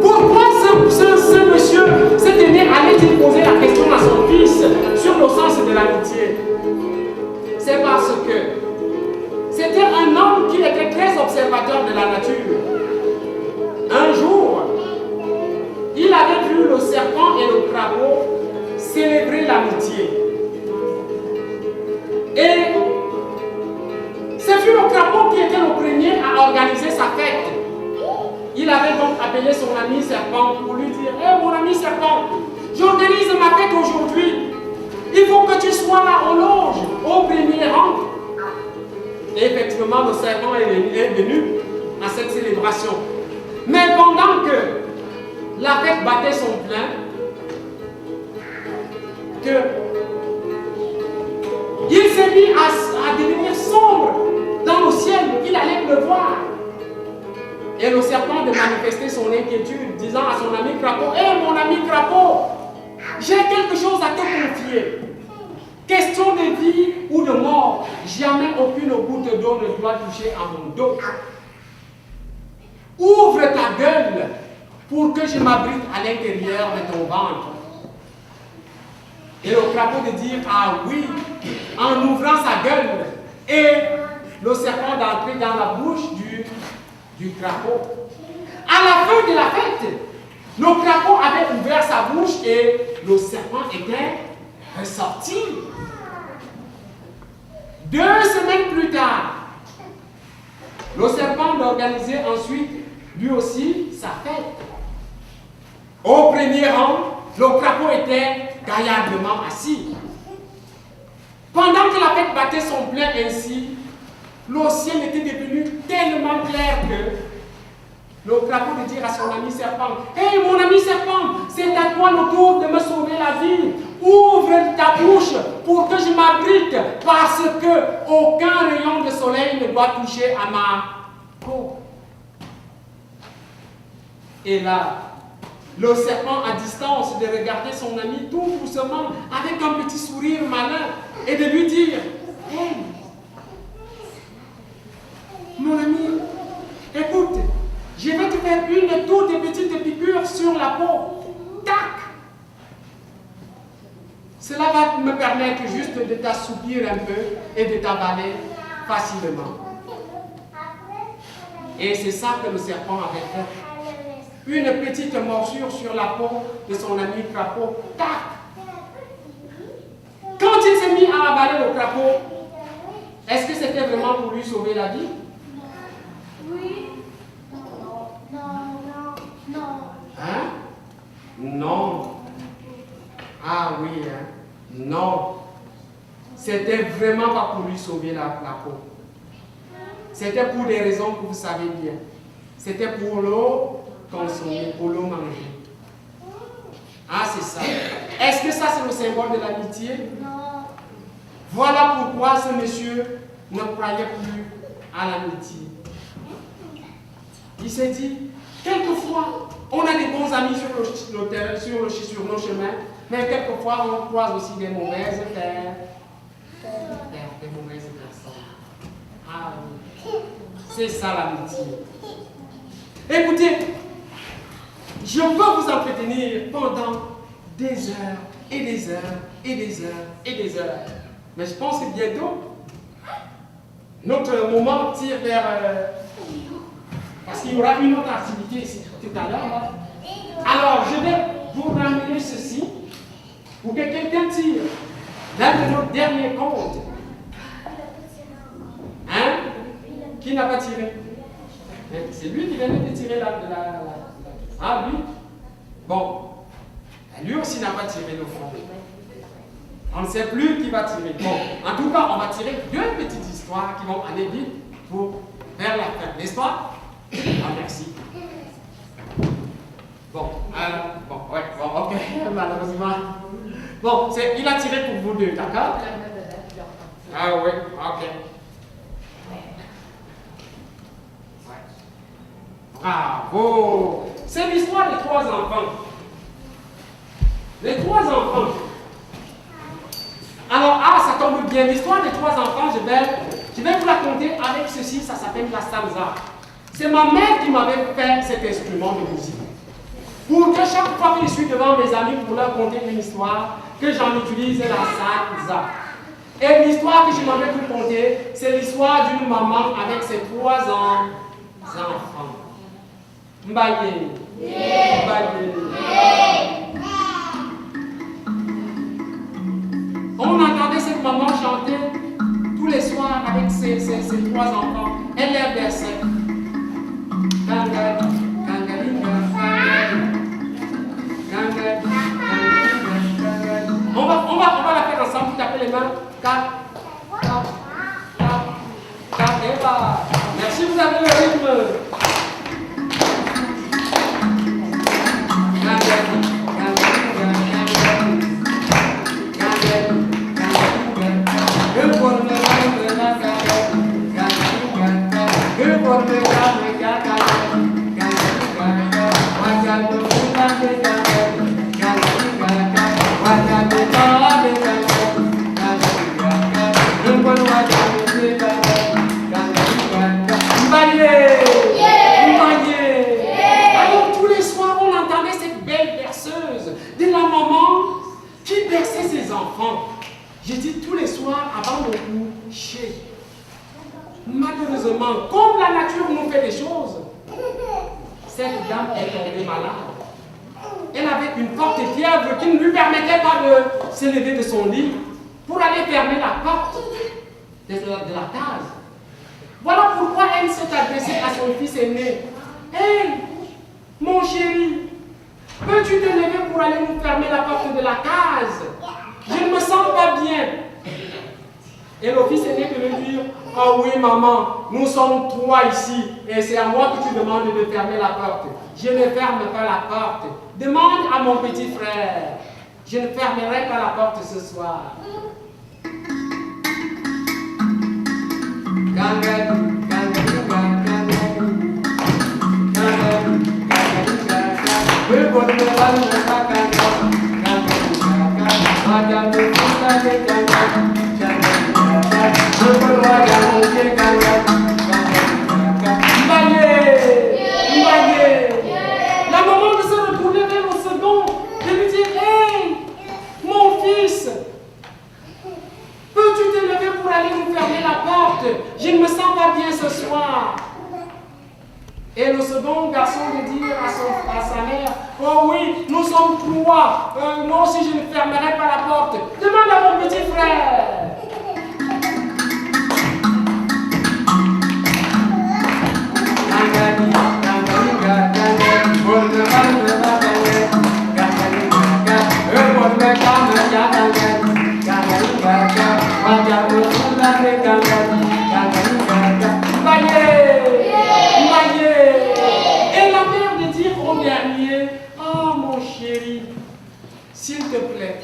Pourquoi ce monsieur s'est aimé allait-il poser la question à son fils sur le sens de l'amitié? C'est parce que c'était un homme qui était très observateur de la nature. Un jour, il avait vu le serpent et le crapaud célébrer l'amitié. Et ce fut le crapaud qui était le premier à organiser sa fête. Il avait donc appelé son ami serpent pour lui dire: Hé, mon ami serpent, j'organise ma fête aujourd'hui. Il faut que tu sois là aux loges, au premier rang. Et effectivement, le serpent est venu à cette célébration. Mais pendant que la fête battait son plein, il s'est mis à devenir sombre dans le ciel, il allait pleuvoir. Et le serpent de manifester son inquiétude, disant à son ami crapaud: Hé, mon ami crapaud, j'ai quelque chose à te confier. Question de vie ou de mort, jamais aucune goutte d'eau ne doit toucher à mon dos. Ouvre ta gueule pour que je m'abrite à l'intérieur de ton ventre. Et le crapaud de dire: ah oui, en ouvrant sa gueule, et le serpent d'entrer dans la bouche du crapaud. À la fin de la fête, le crapaud avait ouvert sa bouche et le serpent était ressorti. 2 semaines plus tard, le serpent organisait ensuite lui aussi sa fête. Au premier rang, le crapaud était gaillardement assis. Pendant que la fête battait son plein ainsi, le ciel était devenu tellement clair que le crapaud de dire à son ami serpent: Hé, mon ami serpent, c'est à toi le tour de me sauver la vie. Ouvre ta bouche pour que je m'abrite, parce que aucun rayon de soleil ne doit toucher à ma peau. Et là, le serpent à distance de regarder son ami tout doucement avec un petit sourire malin et de lui dire: Hey, mon ami, écoute, je vais te faire une toute petite piqûre sur la peau. Tac! Cela va me permettre juste de t'assoupir un peu et de t'avaler facilement. Et c'est ça que le serpent avait fait. Une petite morsure sur la peau de son ami crapaud. Tac! Quand il s'est mis à avaler le crapaud, Est-ce que c'était vraiment pour lui sauver la vie? Oui. Non. Non. Non. Hein? Non. Ah oui, hein? Non. C'était vraiment pas pour lui sauver la peau. C'était pour des raisons que vous savez bien. C'était pour l'eau consommer, pour l'eau manger. Ah, c'est ça. Est-ce que ça, c'est le symbole de l'amitié? Non. Voilà pourquoi ce monsieur ne croyait plus à l'amitié. Il s'est dit, quelquefois, on a des bons amis sur nos chemins, mais quelquefois, on croise aussi des mauvaises terres, des mauvaises personnes. Ah oui, c'est ça l'amitié. Écoutez, je peux vous entretenir pendant des heures et des heures et des heures et des heures. Mais je pense que bientôt, notre moment tire vers... parce qu'il y aura une autre activité ici tout à l'heure. Alors, je vais vous ramener ceci pour que quelqu'un tire l'un de nos derniers comptes. Hein? Qui n'a pas tiré? C'est lui qui venait de tirer Ah, lui? Bon. Lui aussi n'a pas tiré le fond. On ne sait plus qui va tirer. Bon, en tout cas, on va tirer deux petites histoires qui vont aller vite pour faire la fin. N'est-ce pas? Ah, merci. Bon, ouais, bon, ok, malheureusement. Bon, il a tiré pour vous deux, d'accord? Ah oui, ok. Bravo! C'est l'histoire des trois enfants. Les trois enfants. Alors, ça tombe bien. L'histoire des trois enfants, je vais vous la raconter avec ceci, ça s'appelle la salsa. C'est ma mère qui m'avait fait cet instrument de musique. Pour que chaque fois que je suis devant mes amis pour leur conter une histoire, que j'en utilise la salsa. Et l'histoire que je m'avais pu conter, c'est l'histoire d'une maman avec ses trois enfants. Mbaye. Mbaye. On entendait cette maman chanter tous les soirs avec ses trois enfants. Elle les versait. On va la faire ensemble. Tu t'appelles les mains. Merci, vous avez le rythme. Alors tous les soirs on entendait cette belle berceuse de la maman qui berçait ses enfants. J'ai dit tous les soirs avant de coucher. Malheureusement, comme la nature nous fait des choses, cette dame est tombée malade. Elle avait une forte fièvre qui ne lui permettait pas de se lever de son lit pour aller fermer la porte de la case. Voilà pourquoi elle s'est adressée à son fils aîné. Hey, mon chéri, peux-tu te lever pour aller nous fermer la porte de la case? Je ne me sens pas bien. Et le fils aîné de lui dire, oh oui maman, nous sommes trois ici et c'est à moi que tu demandes de fermer la porte. Je ne ferme pas la porte. Demande à mon petit frère. Je ne fermerai pas la porte ce soir. La maman de se retourner vers le second et lui dire, hey, mon fils, peux-tu te lever pour aller nous fermer la porte? Je ne me sens pas bien ce soir. Et le second garçon de dire à sa mère, oh oui, nous sommes trois. Moi aussi je ne fermerai pas la porte. Demande à mon petit frère. s'il te plaît.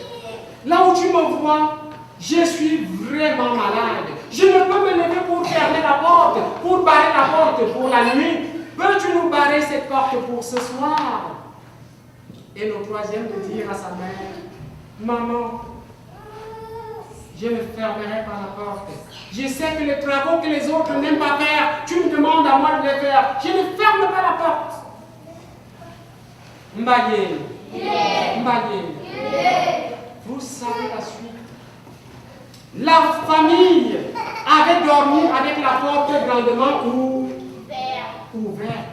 Là où tu me vois, je suis vraiment malade. Je ne peux me lever pour fermer la porte, pour barrer la porte pour la nuit. Peux-tu nous barrer cette porte pour ce soir? Et le troisième de dire à sa mère, maman, je me fermerai par la porte. Je sais que les travaux que les autres n'aiment pas faire, tu me demandes à moi de les faire. Je ne ferme pas la porte. Mbaye. Mbaye. Vous savez la suite. La famille avait dormi avec la porte grandement ouverte.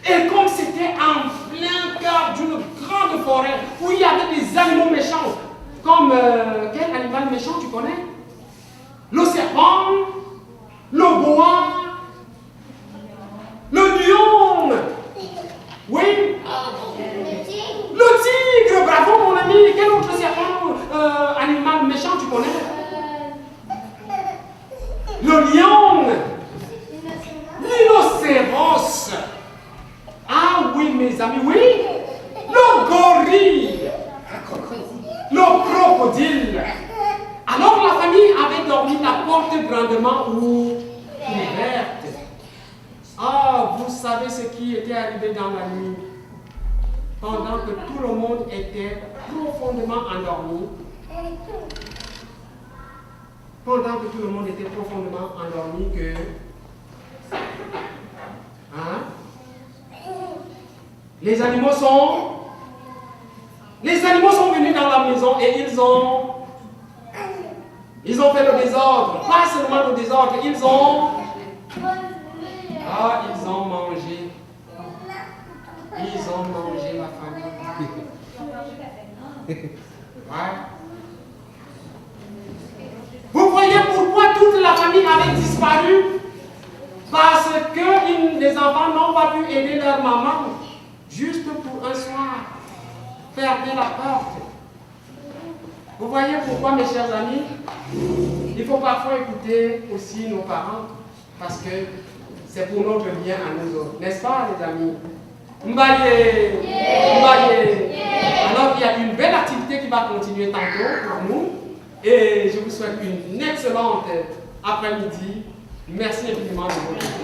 Et comme c'était en plein cœur d'une grande forêt où il y avait des animaux méchants, comme quel animal méchant tu connais? Le serpent, le boa, le lion. Oui. Le tigre, bravo mon ami. Quel autre serpent, animal méchant tu connais? Le lion. L'innocéros. Ah oui mes amis, oui. Le gorille. Le crocodile. Alors la famille avait dormi la porte grandement ouverte. Ah, vous savez ce qui était arrivé dans la nuit. Pendant que tout le monde était profondément endormi. Pendant que tout le monde était profondément endormi, que... Hein? Les animaux sont venus dans la maison et ils ont fait le désordre. Pas seulement le désordre, ils ont mangé. Ils ont mangé la famille. Ouais. Vous voyez pourquoi toute la famille avait disparu? Parce que les enfants n'ont pas pu aider leur maman. Juste pour un soir. Fermer la porte. Vous voyez pourquoi, mes chers amis, il faut parfois écouter aussi nos parents, parce que c'est pour notre bien à nous autres. N'est-ce pas, les amis? Mbaye! Mbaye! Alors, il y a une belle activité qui va continuer tantôt pour nous. Et je vous souhaite une excellente après-midi. Merci infiniment de votre attention.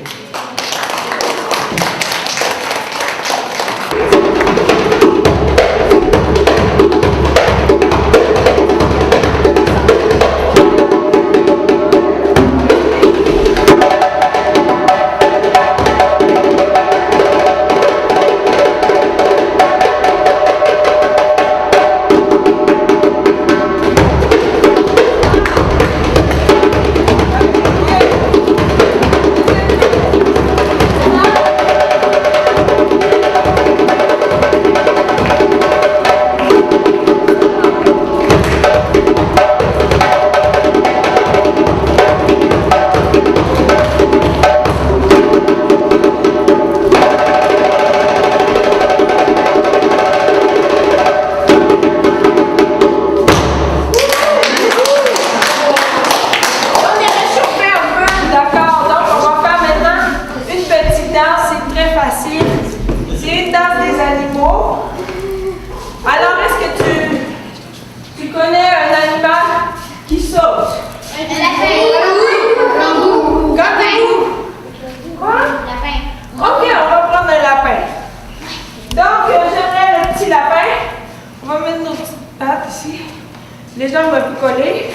Les gens vont plus coller.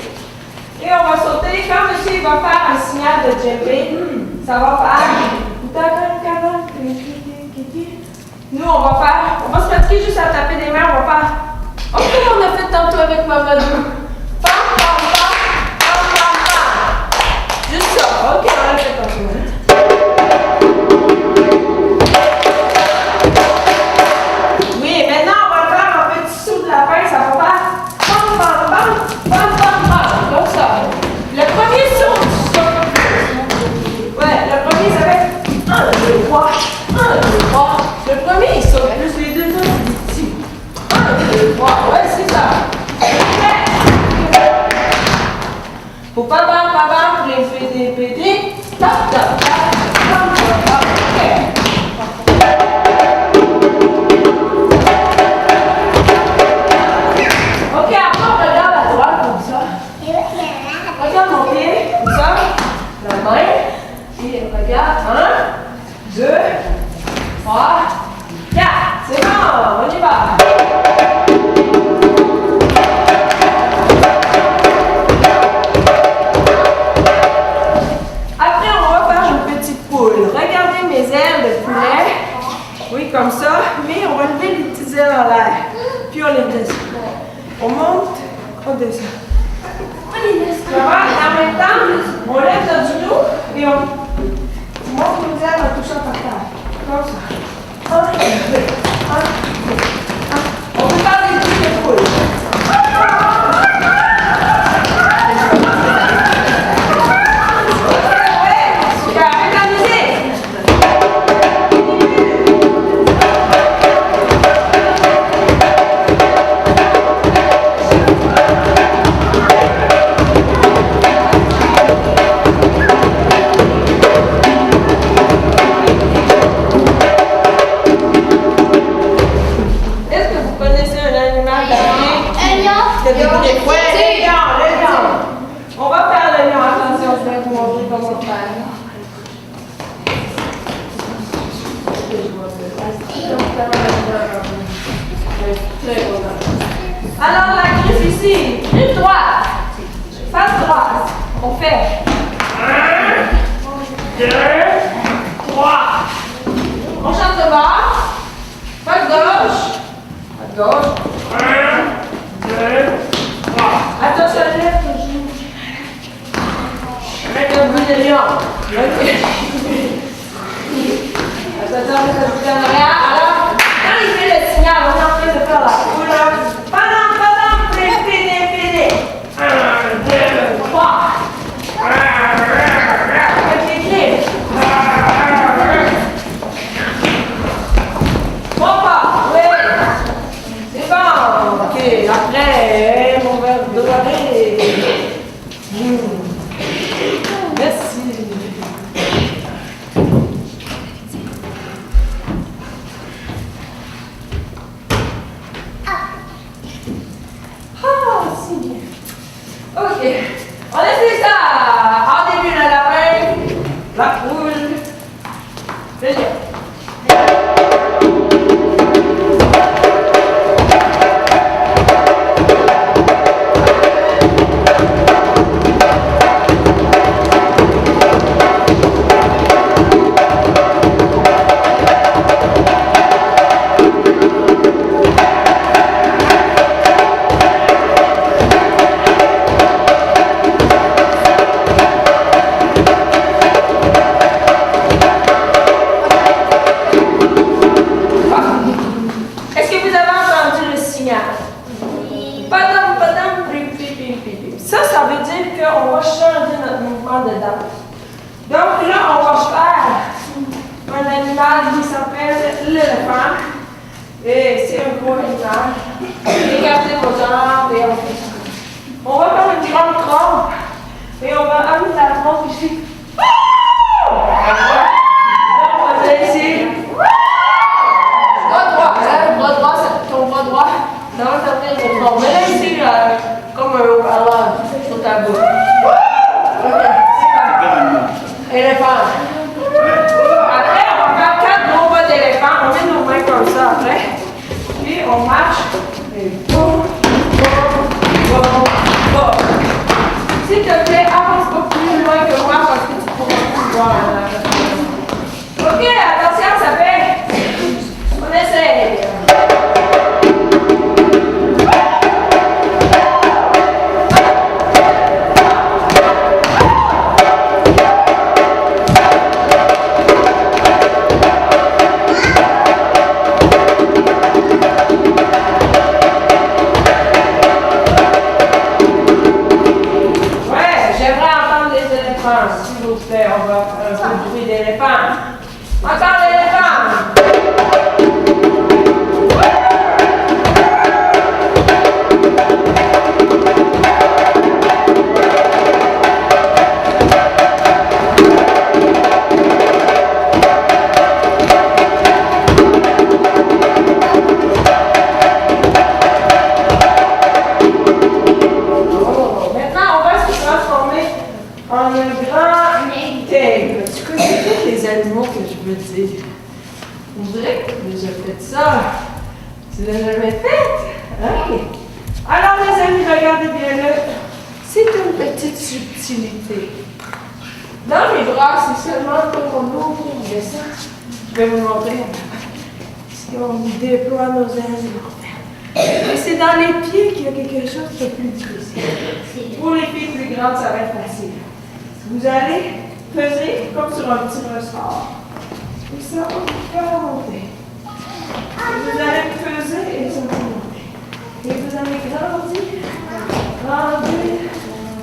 Et on va sauter. Quand monsieur va faire un signal de djembé, ça va faire. Nous, on va se pratiquer juste à taper des mains. On va faire. Oh, comme on a fait tantôt avec Maman Dou. Pam, pam, pam, pam, pam, pam. Juste ça. Ok, on l'a fait tantôt. Oui, maintenant, on va faire un petit saut de lapin. Ça va faire. Bam, bam, bam, bam, bam, bam. Donc ça. Le premier saut du saut. Ouais, le premier, ça va être 1, 2, 3. 1, 2, 3. Le premier, il saute plus les deux autres. Ici. 1, 2, 3. Ouais, c'est ça. on descend. Ça va? Et en même temps, on lève notre genou et on monte nos ailes en touchant par terre. Comme ça. Un, deux, un, deux, un. On peut faire des trucs de poule. Alors la griffe ici, griffe droite, face droite, on fait 1, 2, 3. On chante de bas, face gauche, 1, 2, 3. Attention, lève ton genou. Avec un bout de lion. Ok. Attention, on se en arrière. Alors, quand il fait le signal, on est en train de faire la poule. Fini. 1, 2, 3. Avec les clés. 3 pas. Oui. C'est bon. Ok. Après, mon verre doré. Merci. Ok, on essaie ça. En début, le lapin, la poule, le lion. Ça veut dire qu'on va changer notre mouvement de danse. Donc là, on va faire un animal qui s'appelle l'éléphant. Et c'est un gros animal. Écartez vos jambes et on fait ça. On va faire une grande trompe. Et on va amener la trompe ici. Donc on va ici. Bras droit, c'est ton bras droit. Ça va servir de trompe. Mais là ici, comme un haut-parleur sur ta bouche. Ok. Éléphant. Après, on va faire 4 gros pas d'éléphant. On met nos mains comme ça après. Puis on marche. Et boum, boum, boum, boum. S'il te plaît, avance pas plus loin que moi parce que tu pourras plus voir. Ok, attention, ça fait. On essaye. S'il vous plaît, on va faire un peu de bruit d'éléphant. Encore l'éléphant! Maintenant, on va se transformer en un grand tigre. Tu connais tous les animaux que je veux dire. On dirait que tu as déjà fait ça. Tu l'as jamais fait? Ok. Alors, les amis, regardez bien là. C'est une petite subtilité. Dans mes bras, c'est seulement quand on ouvre, on descend. Je vais vous montrer. Si on déploie nos ailes, Et c'est dans les pieds qu'il y a quelque chose qui est plus difficile. Pour les filles plus grandes, ça va être facile. Vous allez peser comme sur un petit ressort. Et ça va monter. Vous allez peser et ça va monter. Et vous allez grandir, grandir,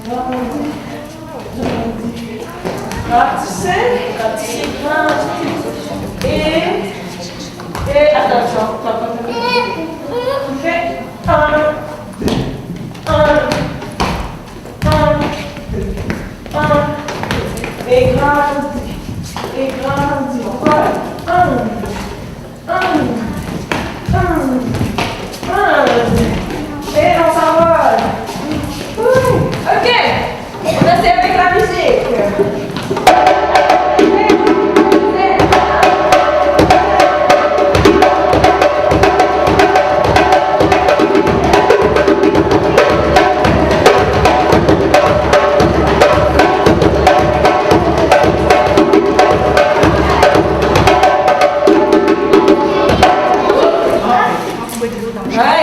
grandir, grandir. Grandissez, grandissez, grandissez. Et attention, fait et grandis, et grandis. Et on s'envole. Ok, on essaie avec la musique.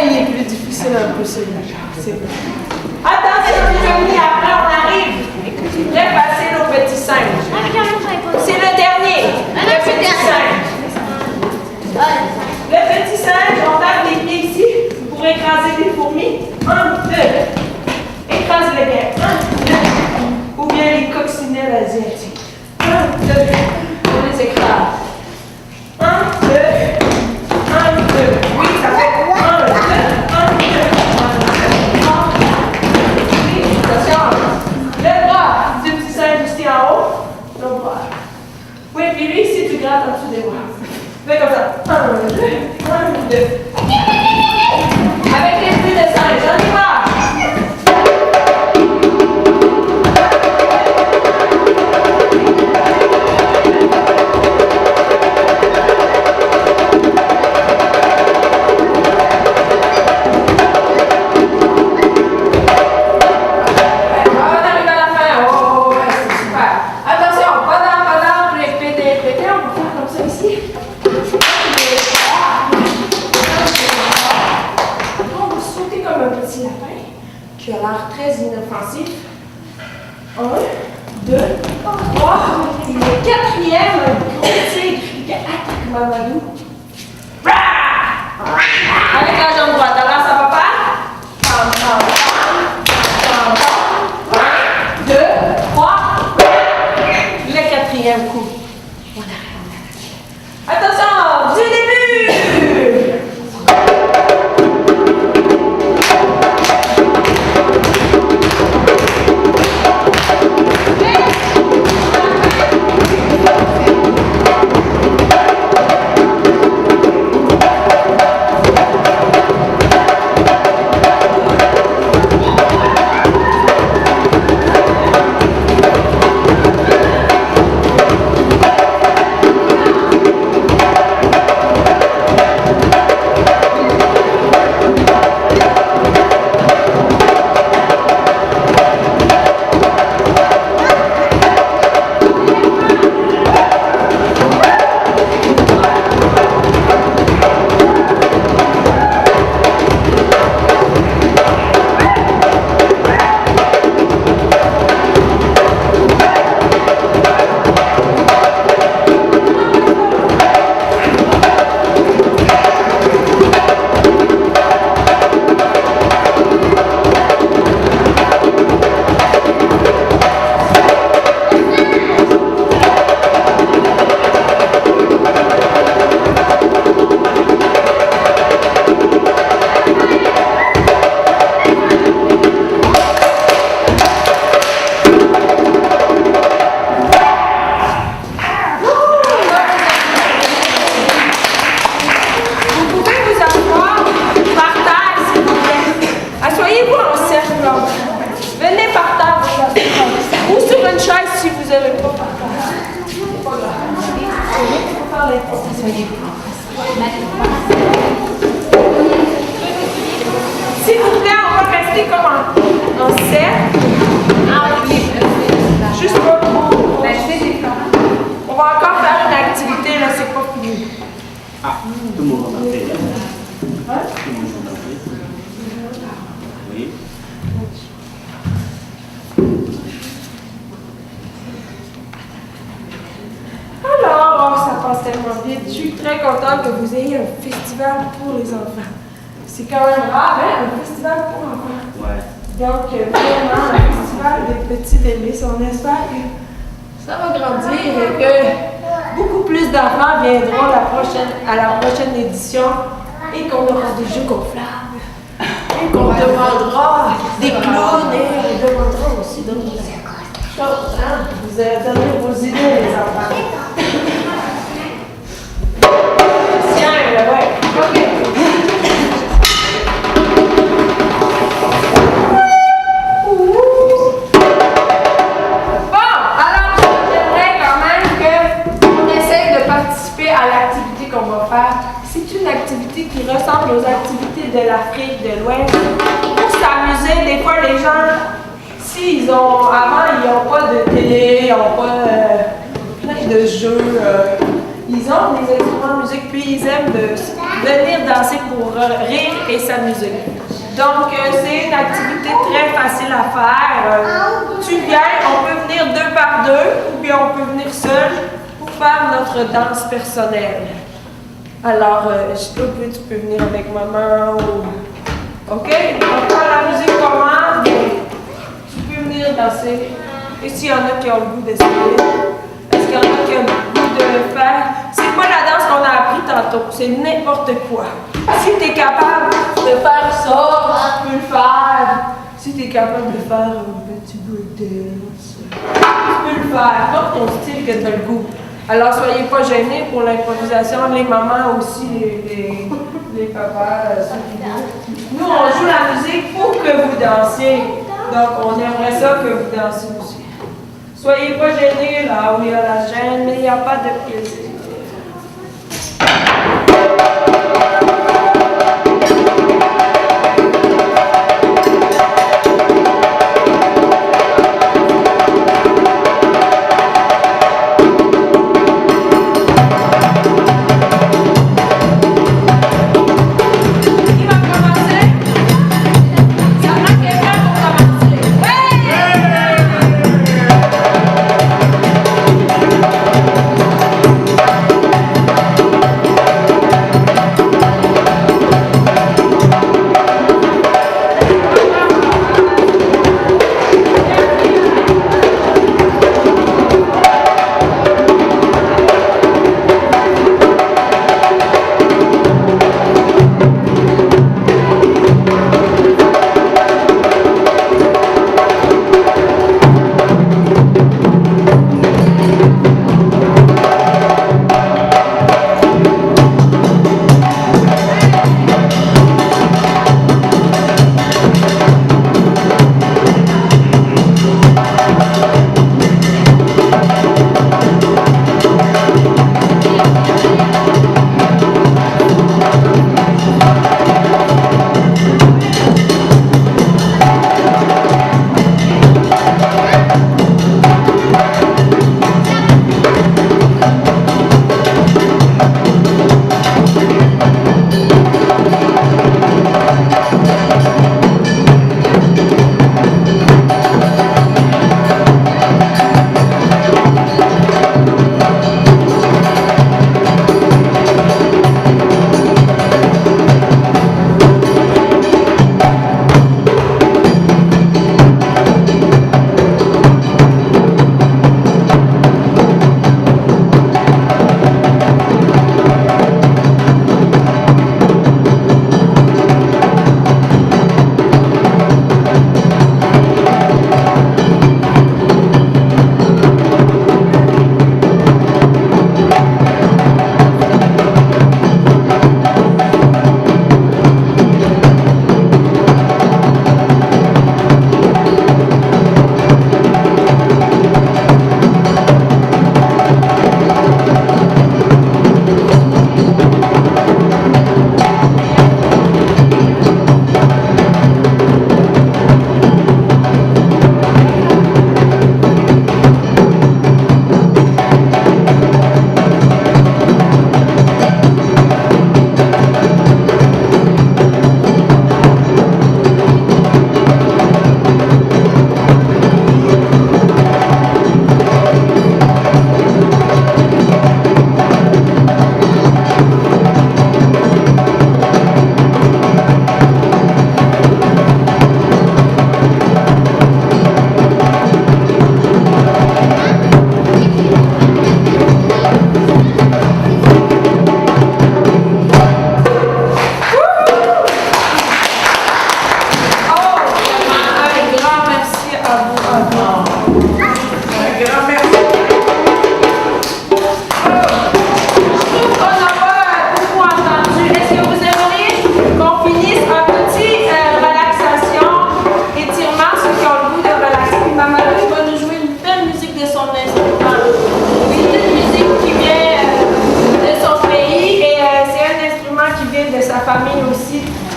Il est plus difficile un peu celui-là. Attention les amis, après on arrive. Très facile au petit singe. C'est le dernier. Le petit singe. Le petit singe, on tape les pieds ici pour écraser les fourmis. 1, 2. Écrase-les bien. 1, 2. Ou bien les coccinelles asiatiques. 1, 2. On les écrase. 1, 2. 1, 2. Oui, ça fait 1, 2, 1, 2. Oui, attention. Le bras du petit singe ici en haut. Le bras. Oui, puis lui ici, tu grattes en dessous des bras. Fais comme ça. 1, 2, 1, 2. Avec les pieds de singe, on y va. Qui a l'air très inoffensif. 1, 2, 3. Et le quatrième, un gros tigre qui attaque Mamadou. Avec la jambe droite. Alors ça va pas? 1, 2, 3. Le quatrième coup. On arrête. Attention, du début! S'il vous plaît, on va rester comme en cercle. Juste pas. On va encore faire une activité, là, c'est pas fini. Ah, tout le monde va entrer. Tout le monde va entrer. tellement vite. Je suis très contente que vous ayez un festival pour les enfants. C'est quand même rare, hein, un festival pour enfants. Ouais. Donc, vraiment, un festival des petits bébés. On espère que ça va grandir et que beaucoup plus d'enfants viendront à la prochaine édition et qu'on aura des jeux gonflables. Et qu'on demandera des clowns et on demandera aussi d'autres choses. Hein? Vous allez donner vos idées, les enfants. Tiens, ouais. OK. Bon, alors, j'aimerais quand même qu'on essaye de participer à l'activité qu'on va faire. C'est une activité qui ressemble aux activités de l'Afrique de l'Ouest. Pour s'amuser, des fois, les gens, s'ils ont, avant, ils n'ont pas de télé, ils n'ont pas plein de jeux, ils ont des instruments de musique, puis ils aiment de venir danser pour rire et s'amuser. Donc, c'est une activité très facile à faire. Tu viens, on peut venir 2 par 2, ou bien on peut venir seul pour faire notre danse personnelle. Alors, je sais pas, tu peux venir avec maman ou... OK? Donc, quand la musique commence, tu peux venir danser. Et s'il y en a qui ont le goût d'essayer, est-ce qu'il y en a qui ont le goût de le faire? C'est pas la danse qu'on a appris tantôt, c'est n'importe quoi. Si tu es capable de faire ça, tu peux le faire. Si tu es capable de faire un petit breakdance, tu peux le faire. Pas ton style que tu as le goût. Alors, soyez pas gênés pour l'improvisation, les mamans aussi, les papas, ceux qui jouent. Nous, on joue la musique pour que vous dansiez. Donc, on aimerait ça que vous dansiez aussi. Soyez pas gênés là où il y a la gêne, mais il n'y a pas de plaisir.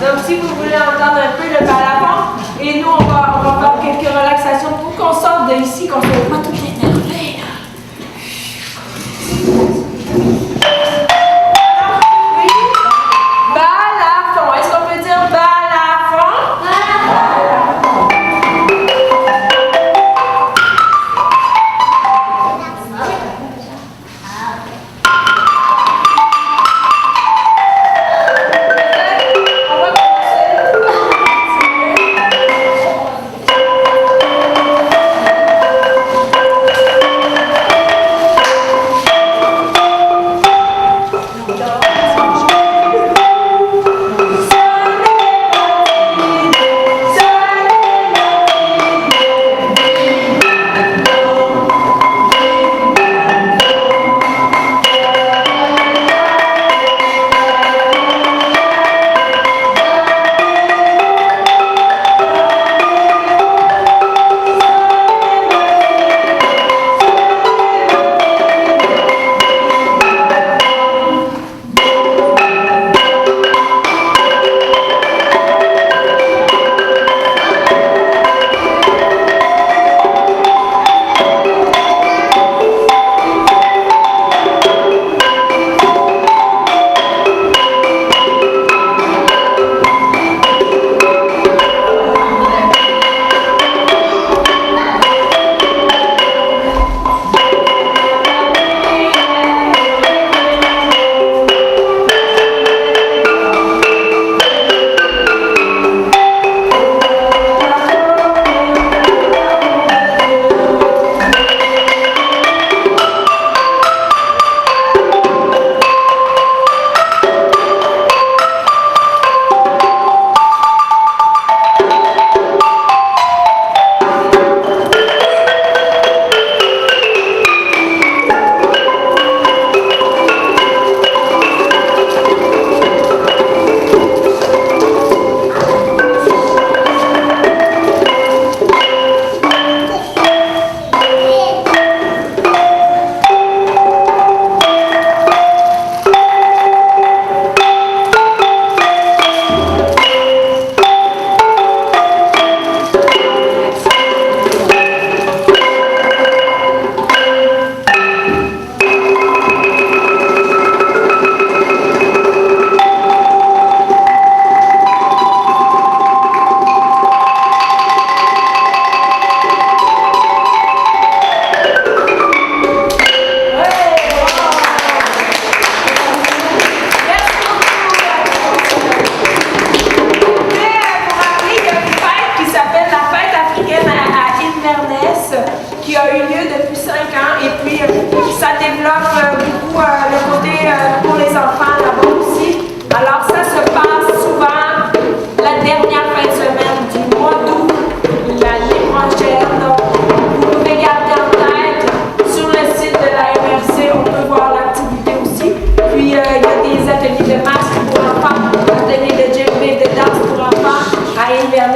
Donc, si vous voulez entendre un peu le balafon, et nous, on va faire quelques relaxations pour qu'on sorte de ici, qu'on ne soit pas tout énervé. Oui. Balafon. Est-ce qu'on peut dire balafon?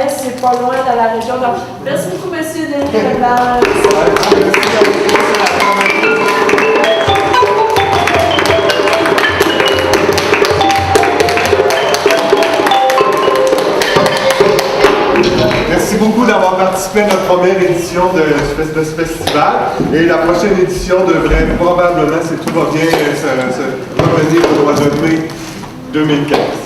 C'est pas loin dans la région. Donc, merci beaucoup, monsieur Denis Leblanc. Merci beaucoup d'avoir participé à notre première édition de ce festival. Et la prochaine édition devrait probablement, si tout va bien, se revenir au mois de mai 2015.